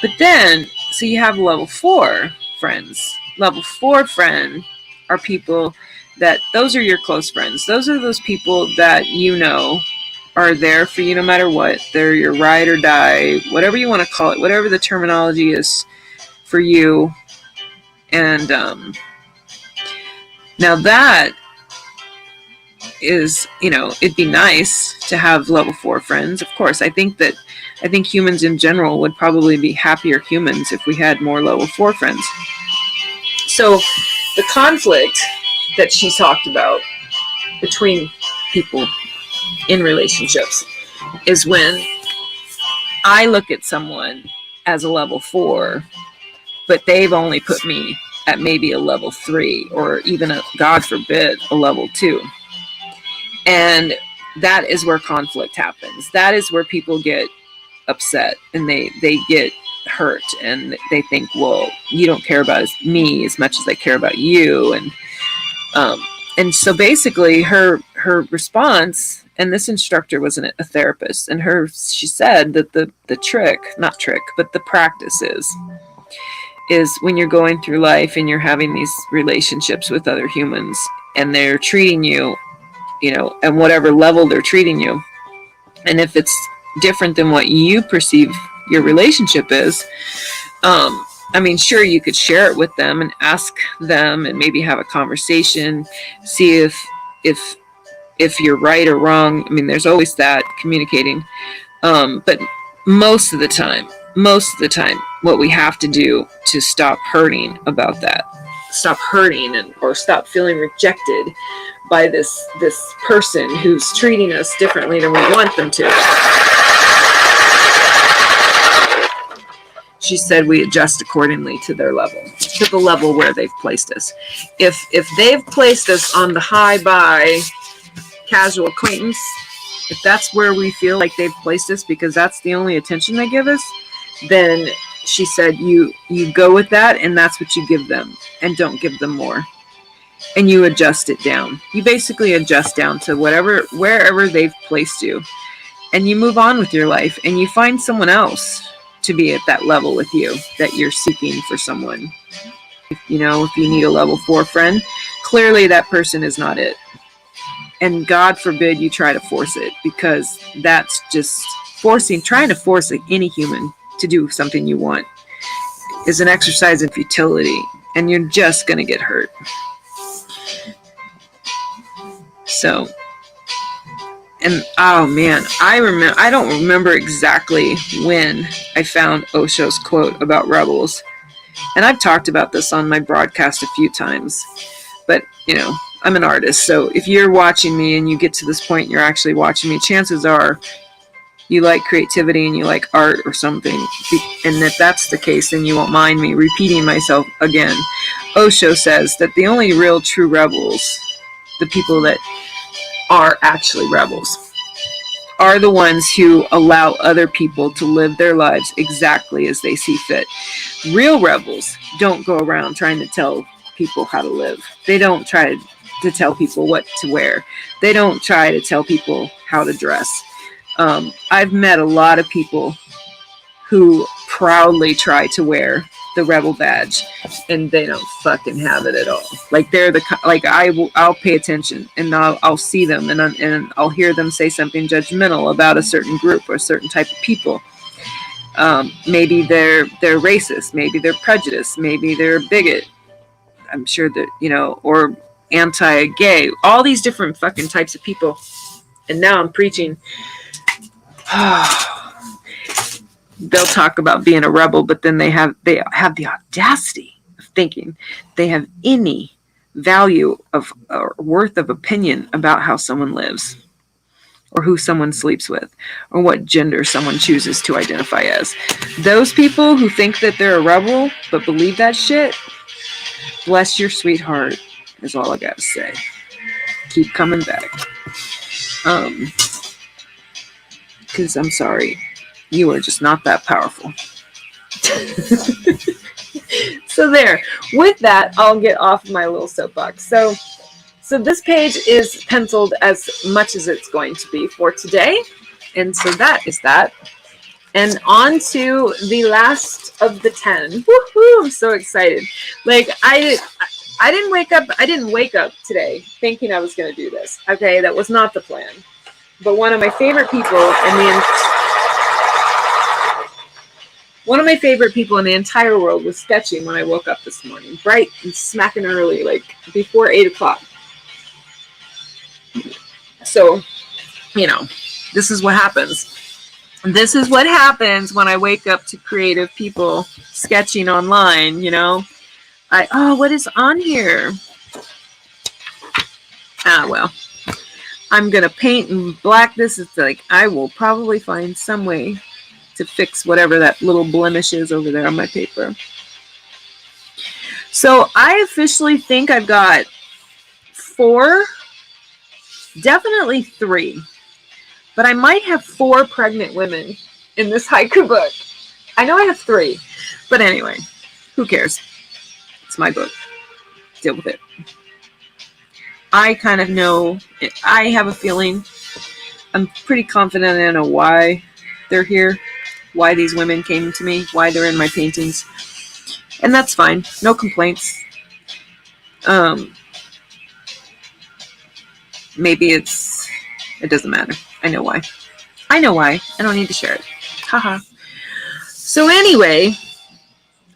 But then, so you have level 4 friends. Level 4 friend are people that, those are your close friends. Those are those people that are there for you no matter what. They're your ride or die, whatever you want to call it, whatever the terminology is for you. And now that is, it'd be nice to have level 4 friends. Of course, I think humans in general would probably be happier humans if we had more level 4 friends. So the conflict that she talked about between people in relationships is when I look at someone as a level 4, but they've only put me at maybe a level 3 or even God forbid, a level 2. And that is where conflict happens. That is where people get upset and they get hurt, and they think, well, you don't care about me as much as I care about you. And so basically her response, and this instructor was a therapist, and she said that the practice is when you're going through life and you're having these relationships with other humans, and they're treating you, and whatever level they're treating you, and if it's different than what you perceive your relationship is, sure, you could share it with them and ask them and maybe have a conversation, see if you're right or wrong. There's always that communicating. But most of the time, what we have to do to stop hurting about that, stop hurting or stop feeling rejected by this person who's treating us differently than we want them to. She said we adjust accordingly to their level, to the level where they've placed us. If they've placed us on the hi, bye, casual acquaintance, if that's where we feel like they've placed us because that's the only attention they give us, then she said you go with that, and that's what you give them, and don't give them more. And you adjust it down. You basically adjust down to wherever they've placed you, and you move on with your life, and you find someone else to be at that level with you that you're seeking for someone. If you need a level 4 friend, clearly that person is not it. And God forbid you try to force it, because that's just trying to force any human to do something you want is an exercise in futility, and you're just going to get hurt. So, and oh man, I don't remember exactly when I found Osho's quote about rebels. And I've talked about this on my broadcast a few times, but I'm an artist. So if you're watching me and you get to this point and you're actually watching me, chances are you like creativity and you like art or something. And if that's the case, then you won't mind me repeating myself again. Osho says that the only real true rebels, the people that are actually rebels, are the ones who allow other people to live their lives exactly as they see fit. Real rebels don't go around trying to tell people how to live. They don't try to tell people what to wear. They don't try to tell people how to dress. I've met a lot of people who proudly try to wear the rebel badge, and they don't fucking have it at all. Like they're I'll pay attention, and I'll see them, and I'll hear them say something judgmental about a certain group or a certain type of people. Maybe they're racist, maybe they're prejudiced, maybe they're a bigot. I'm sure that, you know, or anti-gay, all these different fucking types of people. And now I'm preaching. They'll talk about being a rebel, but then they have the audacity of thinking they have any value of or worth of opinion about how someone lives, or who someone sleeps with, or what gender someone chooses to identify as. Those people who think that they're a rebel but believe that shit, bless your sweetheart, is all I gotta say. Keep coming back. Because I'm sorry, you are just not that powerful. So there. With that, I'll get off my little soapbox. So this page is penciled as much as it's going to be for today. And so that is that. And on to the last of the 10. Woohoo! I'm so excited. Like, I didn't wake up today thinking I was going to do this. Okay, that was not the plan. But one of my favorite people in the entire world was sketching when I woke up this morning, bright and smacking early, like before 8 o'clock. So, you know, this is what happens. This is what happens when I wake up to creative people sketching online, you know. What is on here? Well, I'm going to paint and black this. It's like, I will probably find some way to fix whatever that little blemish is over there on my paper. So I officially think I've got 4, definitely 3, but I might have 4 pregnant women in this haiku book. I know I have 3, but anyway, who cares? It's my book. Deal with it. I kind of know, I have a feeling, I'm pretty confident I know why they're here, why these women came to me, why they're in my paintings. And that's fine. No complaints. Maybe it doesn't matter. I know why. I don't need to share it. Haha. So anyway,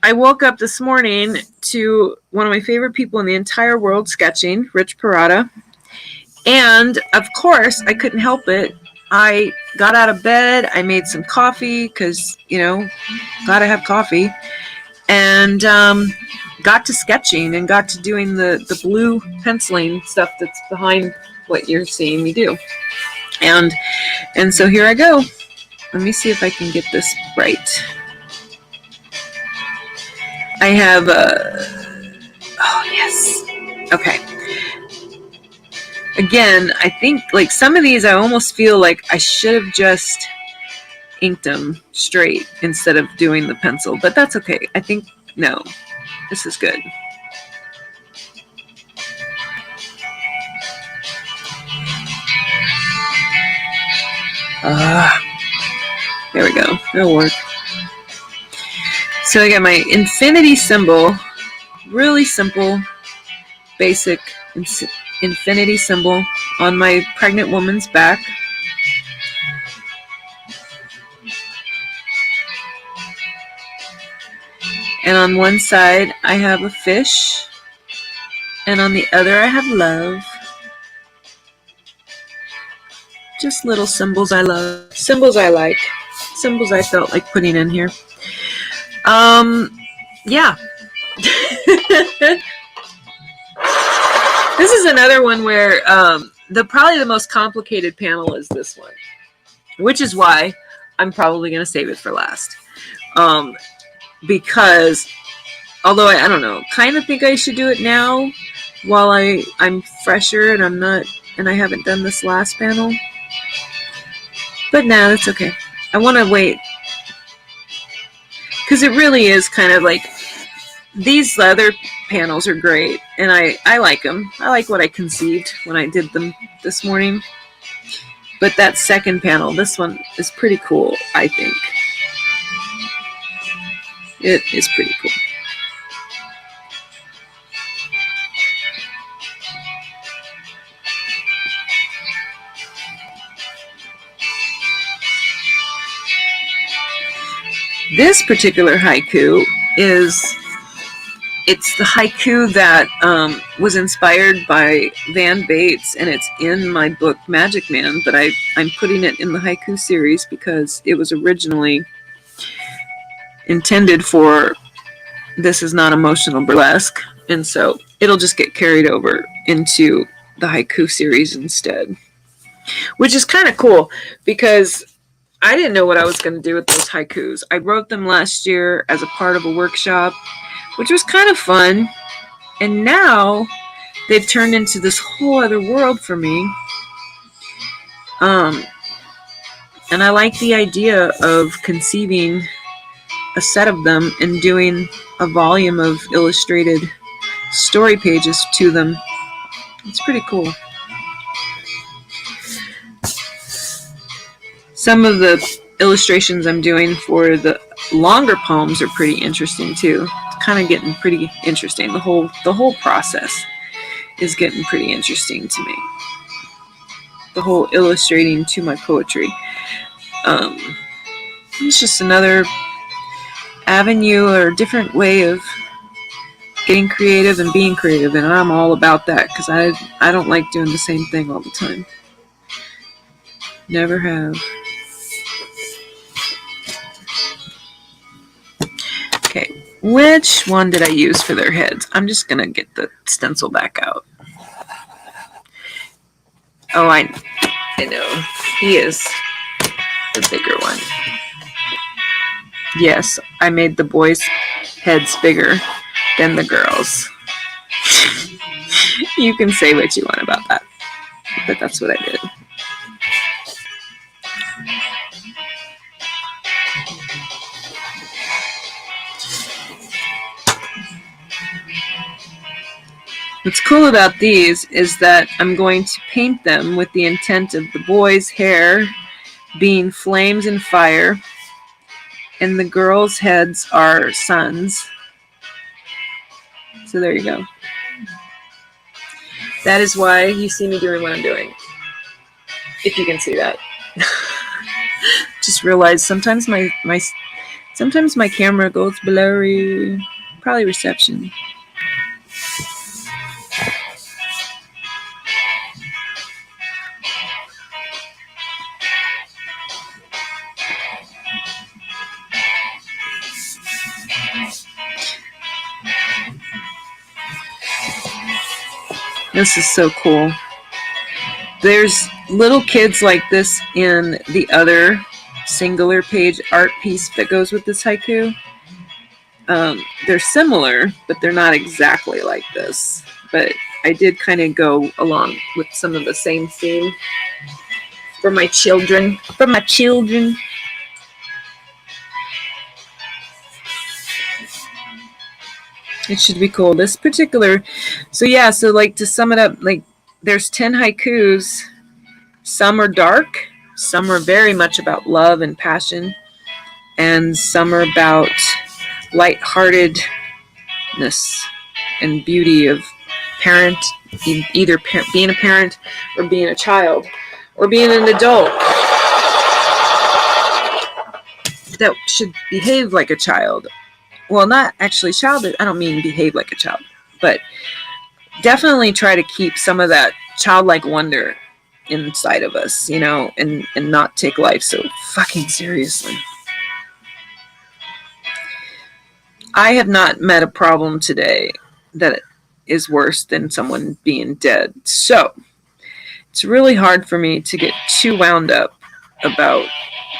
I woke up this morning to one of my favorite people in the entire world sketching, Rich Parada. And of course, I couldn't help it. I got out of bed. I made some coffee because, you know, gotta have coffee. And got to sketching and got to doing the blue penciling stuff that's behind what you're seeing me do. And so here I go. Let me see if I can get this right. I have oh yes. Okay. Again, I think like some of these I almost feel like I should have just inked them straight instead of doing the pencil, but that's okay. I think, no, this is good. There we go. It'll work. So I got my infinity symbol, really simple, basic infinity symbol on my pregnant woman's back. And on one side I have a fish, and on the other I have love. Just little symbols I love, symbols I like, symbols I felt like putting in here. Yeah. This is another one where probably the most complicated panel is this one, which is why I'm probably going to save it for last. Because although I don't know, kind of think I should do it now while I'm fresher and I haven't done this last panel. But no, that's okay. I want to wait. Because it really is kind of like, these other panels are great, and I like them. I like what I conceived when I did them this morning. But that second panel, this one is pretty cool, I think. It is pretty cool. This particular haiku it's the haiku that was inspired by Van Bates, and it's in my book Magic Man, but I'm putting it in the haiku series because it was originally intended for This Is Not Emotional Burlesque, and so it'll just get carried over into the haiku series instead, which is kind of cool because I didn't know what I was going to do with those haikus. I wrote them last year as a part of a workshop, which was kind of fun. And now they've turned into this whole other world for me. And I like the idea of conceiving a set of them and doing a volume of illustrated story pages to them. It's pretty cool. Some of the illustrations I'm doing for the longer poems are pretty interesting too. It's kind of getting pretty interesting. The whole process is getting pretty interesting to me. The whole illustrating to my poetry. It's just another avenue or different way of getting creative and being creative, and I'm all about that because I don't like doing the same thing all the time. Never have. Okay, which one did I use for their heads? I'm just gonna get the stencil back out. Oh, I know. He is the bigger one. Yes, I made the boys' heads bigger than the girls. You can say what you want about that, but that's what I did. What's cool about these is that I'm going to paint them with the intent of the boys' hair being flames and fire, and the girls' heads are suns. So there you go. That is why you see me doing what I'm doing. If you can see that. Just realized sometimes my camera goes blurry. Probably reception. This is so cool. There's little kids like this in the other singular page art piece that goes with this haiku. They're similar, but they're not exactly like this. But I did kind of go along with some of the same theme for my children. It should be cool. This particular, so like to sum it up, like there's 10 haikus. Some are dark, some are very much about love and passion, and some are about lightheartedness and beauty of either being a parent or being a child or being an adult that should behave like a child. Well, not actually childish. I don't mean behave like a child, but definitely try to keep some of that childlike wonder inside of us, you know, and not take life so fucking seriously. I have not met a problem today that is worse than someone being dead. So it's really hard for me to get too wound up about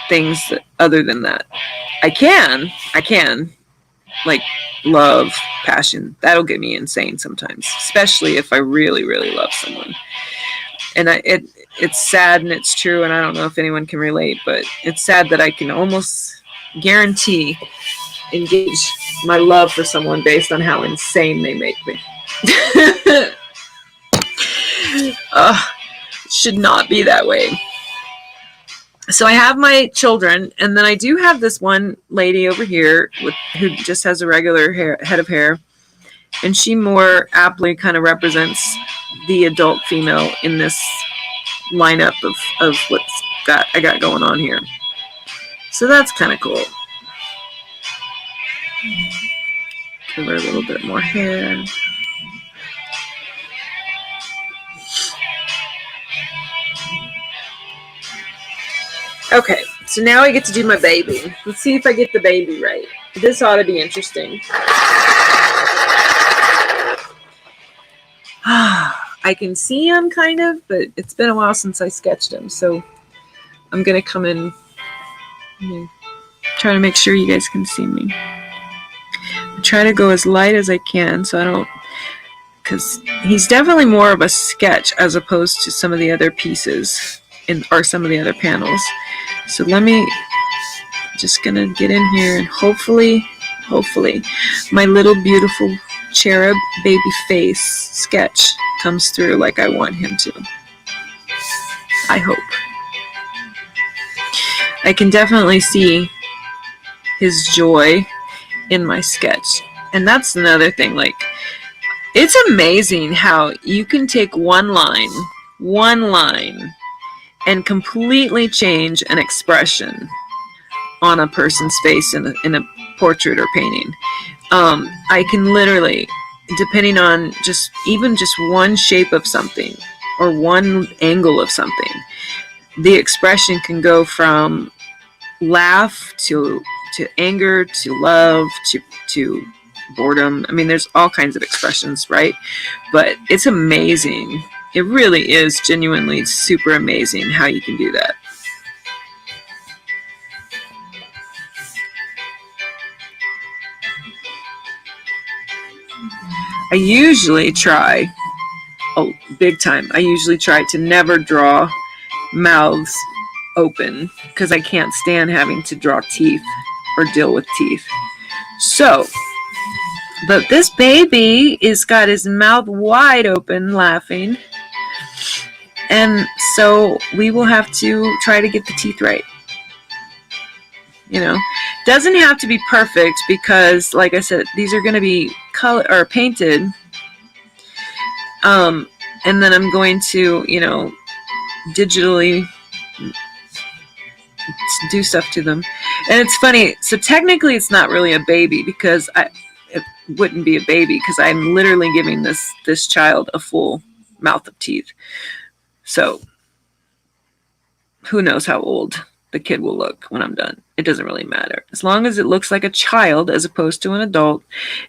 things other than that. I can. Like love, passion, that'll get me insane sometimes, especially if I really, really love someone. And it's sad and it's true, and I don't know if anyone can relate, but it's sad that I can almost guarantee engage my love for someone based on how insane they make me. It should not be that way. So I have my children, and then I do have this one lady over here who just has a regular head of hair, and she more aptly kind of represents the adult female in this lineup of I got going on here. So that's kind of cool. Give her a little bit more hair. Okay, so now I get to do my baby. Let's see if I get the baby right. This ought to be interesting. I can see him kind of, but it's been a while since I sketched him, so I'm going to come in and try to make sure you guys can see me. I try to go as light as I can so I don't, because he's definitely more of a sketch as opposed to some of the other pieces or some of the other panels. So just gonna get in here and hopefully my little beautiful cherub baby face sketch comes through like I want him to. I hope. I can definitely see his joy in my sketch. And that's another thing, like, it's amazing how you can take one line, and completely change an expression on a person's face in a portrait or painting. I can literally, depending on just one shape of something or one angle of something, the expression can go from laugh to anger to love to boredom. I mean, there's all kinds of expressions, right? But it's amazing. It really is genuinely super amazing how you can do that. I usually try, big time, I usually try to never draw mouths open because I can't stand having to draw teeth or deal with teeth. So, but this baby is got his mouth wide open laughing. And so we will have to try to get the teeth right. You know, doesn't have to be perfect because, like I said, these are going to be painted. And then I'm going to, digitally do stuff to them. And it's funny. So technically, it's not really a baby because it wouldn't be a baby because I'm literally giving this child a full mouth of teeth. So who knows how old the kid will look when I'm done. It doesn't really matter. As long as it looks like a child as opposed to an adult,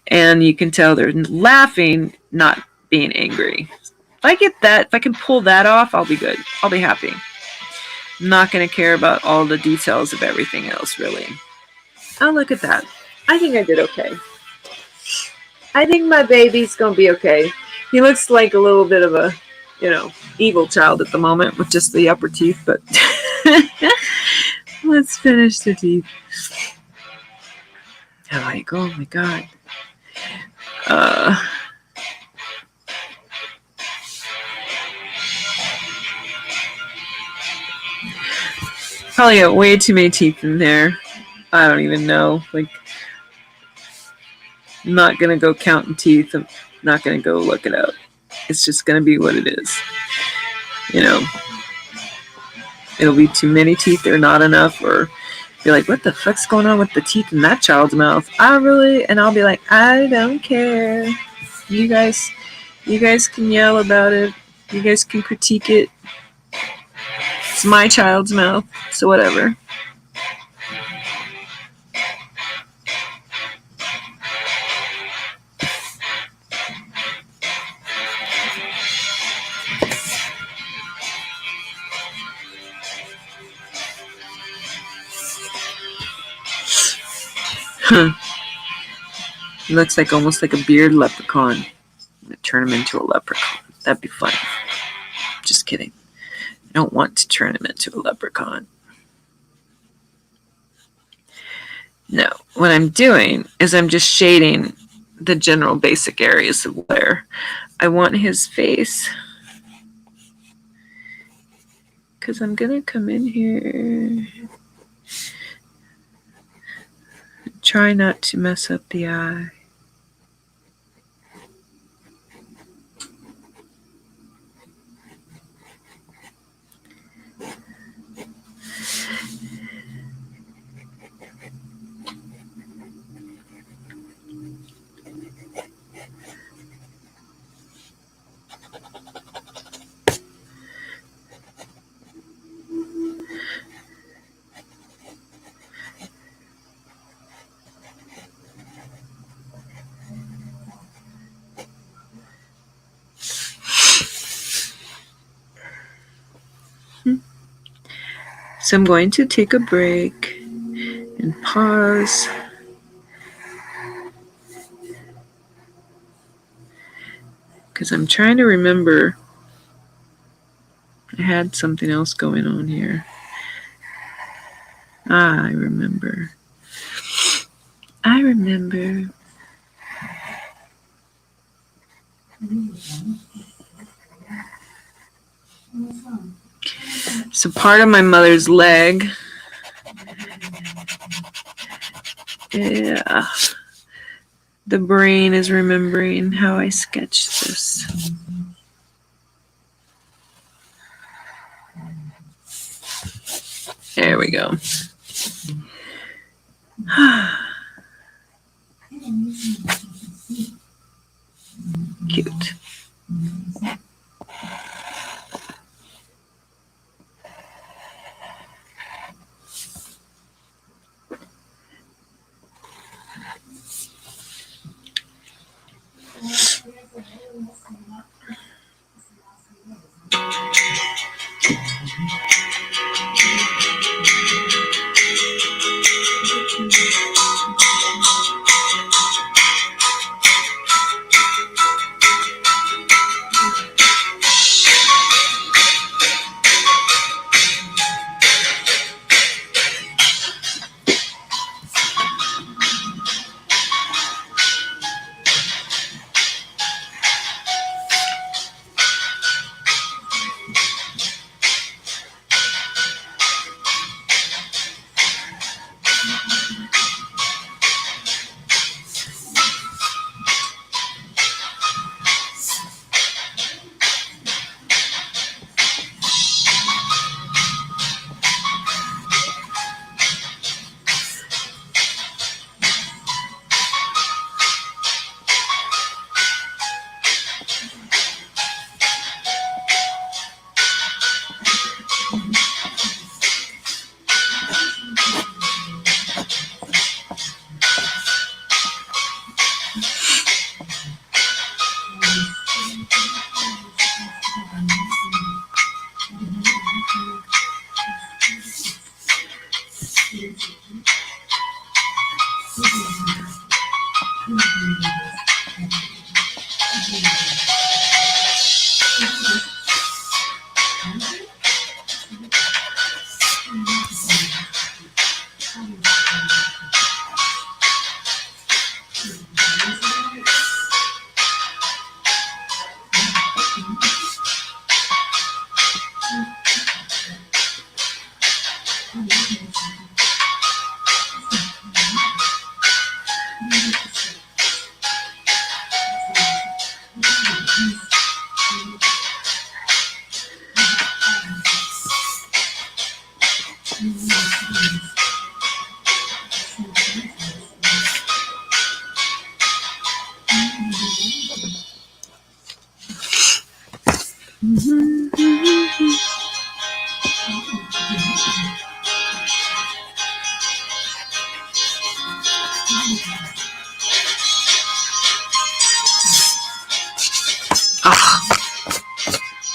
and you can tell they're laughing, not being angry. If I get that, if I can pull that off, I'll be good. I'll be happy. I'm not going to care about all the details of everything else, really. Oh, look at that. I think I did okay. I think my baby's going to be okay. He looks like a little bit of a, evil child at the moment with just the upper teeth, but let's finish the teeth. Oh my God. Probably got way too many teeth in there. I don't even know. Like, I'm not going to go counting teeth. I'm not going to go look it up. It's just going to be what it is. It'll be too many teeth or not enough, or be like, what the fuck's going on with the teeth in that child's mouth? And I'll be like, I don't care. You guys can yell about it. You guys can critique it. It's my child's mouth, so whatever. He looks like almost like a beard leprechaun. I'm gonna turn him into a leprechaun. That'd be fun. Just kidding. I don't want to turn him into a leprechaun. No, what I'm doing is I'm just shading the general basic areas of where I want his face because I'm gonna come in here. Try not to mess up the eye. So I'm going to take a break and pause. Because I'm trying to remember. I had something else going on here. I remember. So part of my mother's leg. Yeah. The brain is remembering how I sketched this. There we go. Cute.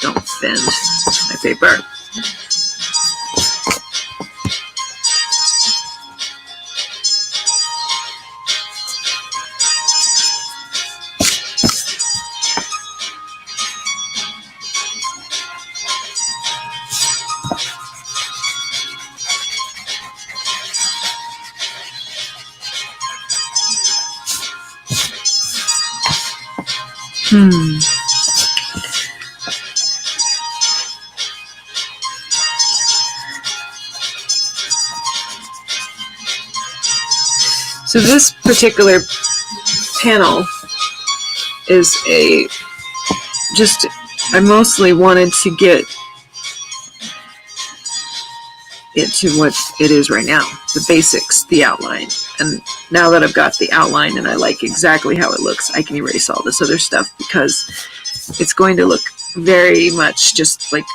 Don't bend my paper. So this particular panel is I mostly wanted to get it to what it is right now, the basics, the outline. And now that I've got the outline and I like exactly how it looks, I can erase all this other stuff because it's going to look very much just like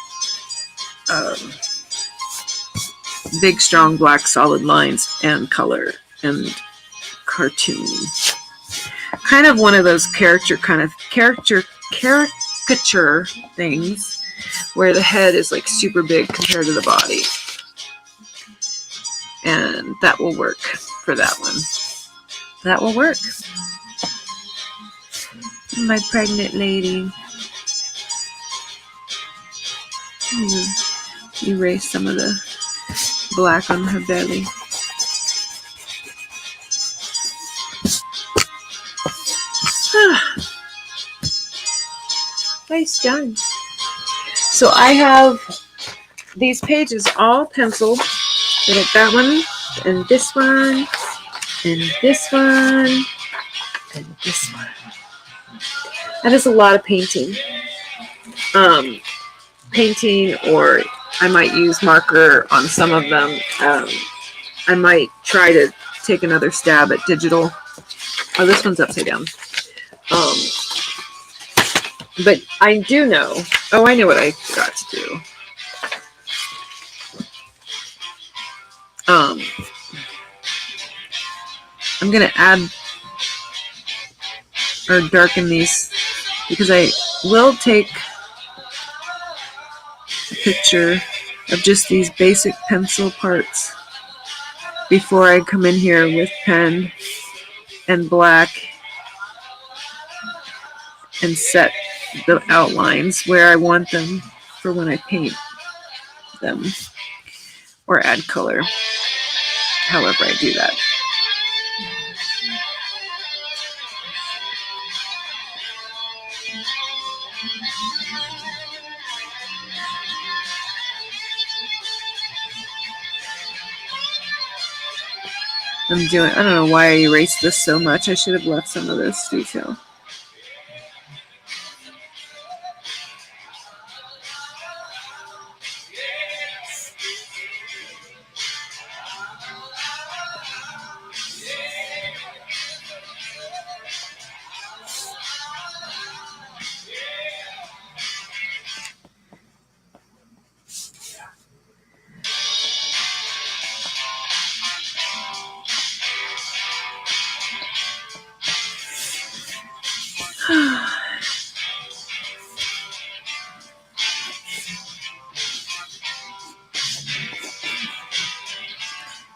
big, strong, black, solid lines and color and cartoon. Kind of one of those caricature things where the head is like super big compared to the body. And that will work for that one. That will work. My pregnant lady. Erase some of the black on her belly. Nice done. So I have these pages all penciled. So like that one, and this one, and this one, and this one. That is a lot of painting. Painting, or I might use marker on some of them. I might try to take another stab at digital. Oh, this one's upside down. But I do know. Oh, I know what I forgot to do. I'm gonna add or darken these because I will take a picture of just these basic pencil parts before I come in here with pen and black and set the outlines where I want them for when I paint them or add color, however I do that. I don't know why I erased this so much. I should have left some of this detail.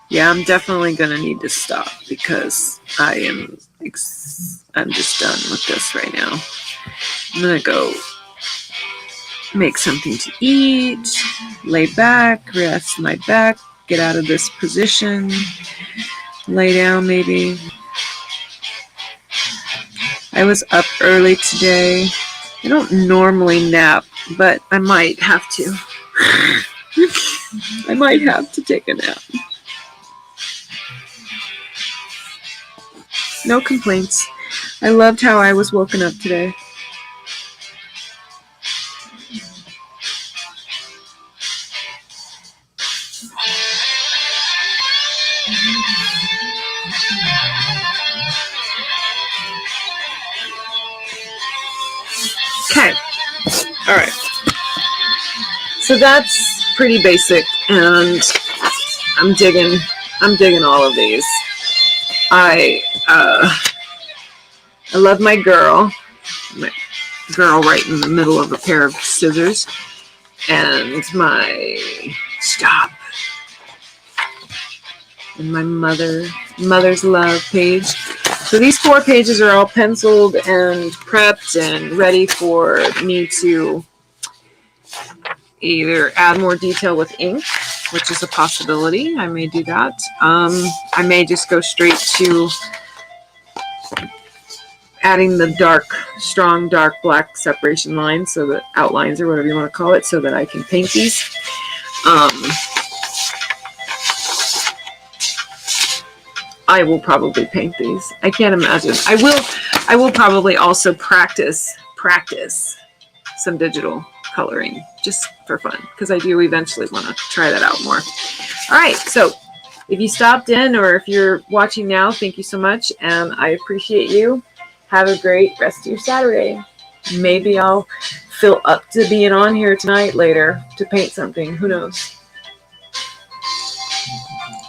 Yeah, I'm definitely gonna need to stop because I'm just done with this right now. I'm gonna go make something to eat, lay back, rest my back, get out of this position, lay down maybe. I was up early today. I don't normally nap, but I might have to. I might have to take a nap. No complaints. I loved how I was woken up today. Okay. All right. So that's pretty basic, and I'm digging all of these. I love my girl right in the middle of a pair of scissors, and my stop, and my mother's love page. So these 4 pages are all penciled and prepped and ready for me to either add more detail with ink, which is a possibility. I may do that. I may just go straight to adding the strong dark black separation lines, so the outlines or whatever you want to call it, so that I can paint these. I will probably paint these. I can't imagine. I will probably also practice some digital coloring just for fun, because I do eventually want to try that out more. All right, so if you stopped in or if you're watching now, thank you so much, and I appreciate you. Have a great rest of your Saturday. Maybe I'll feel up to being on here tonight later to paint something. Who knows?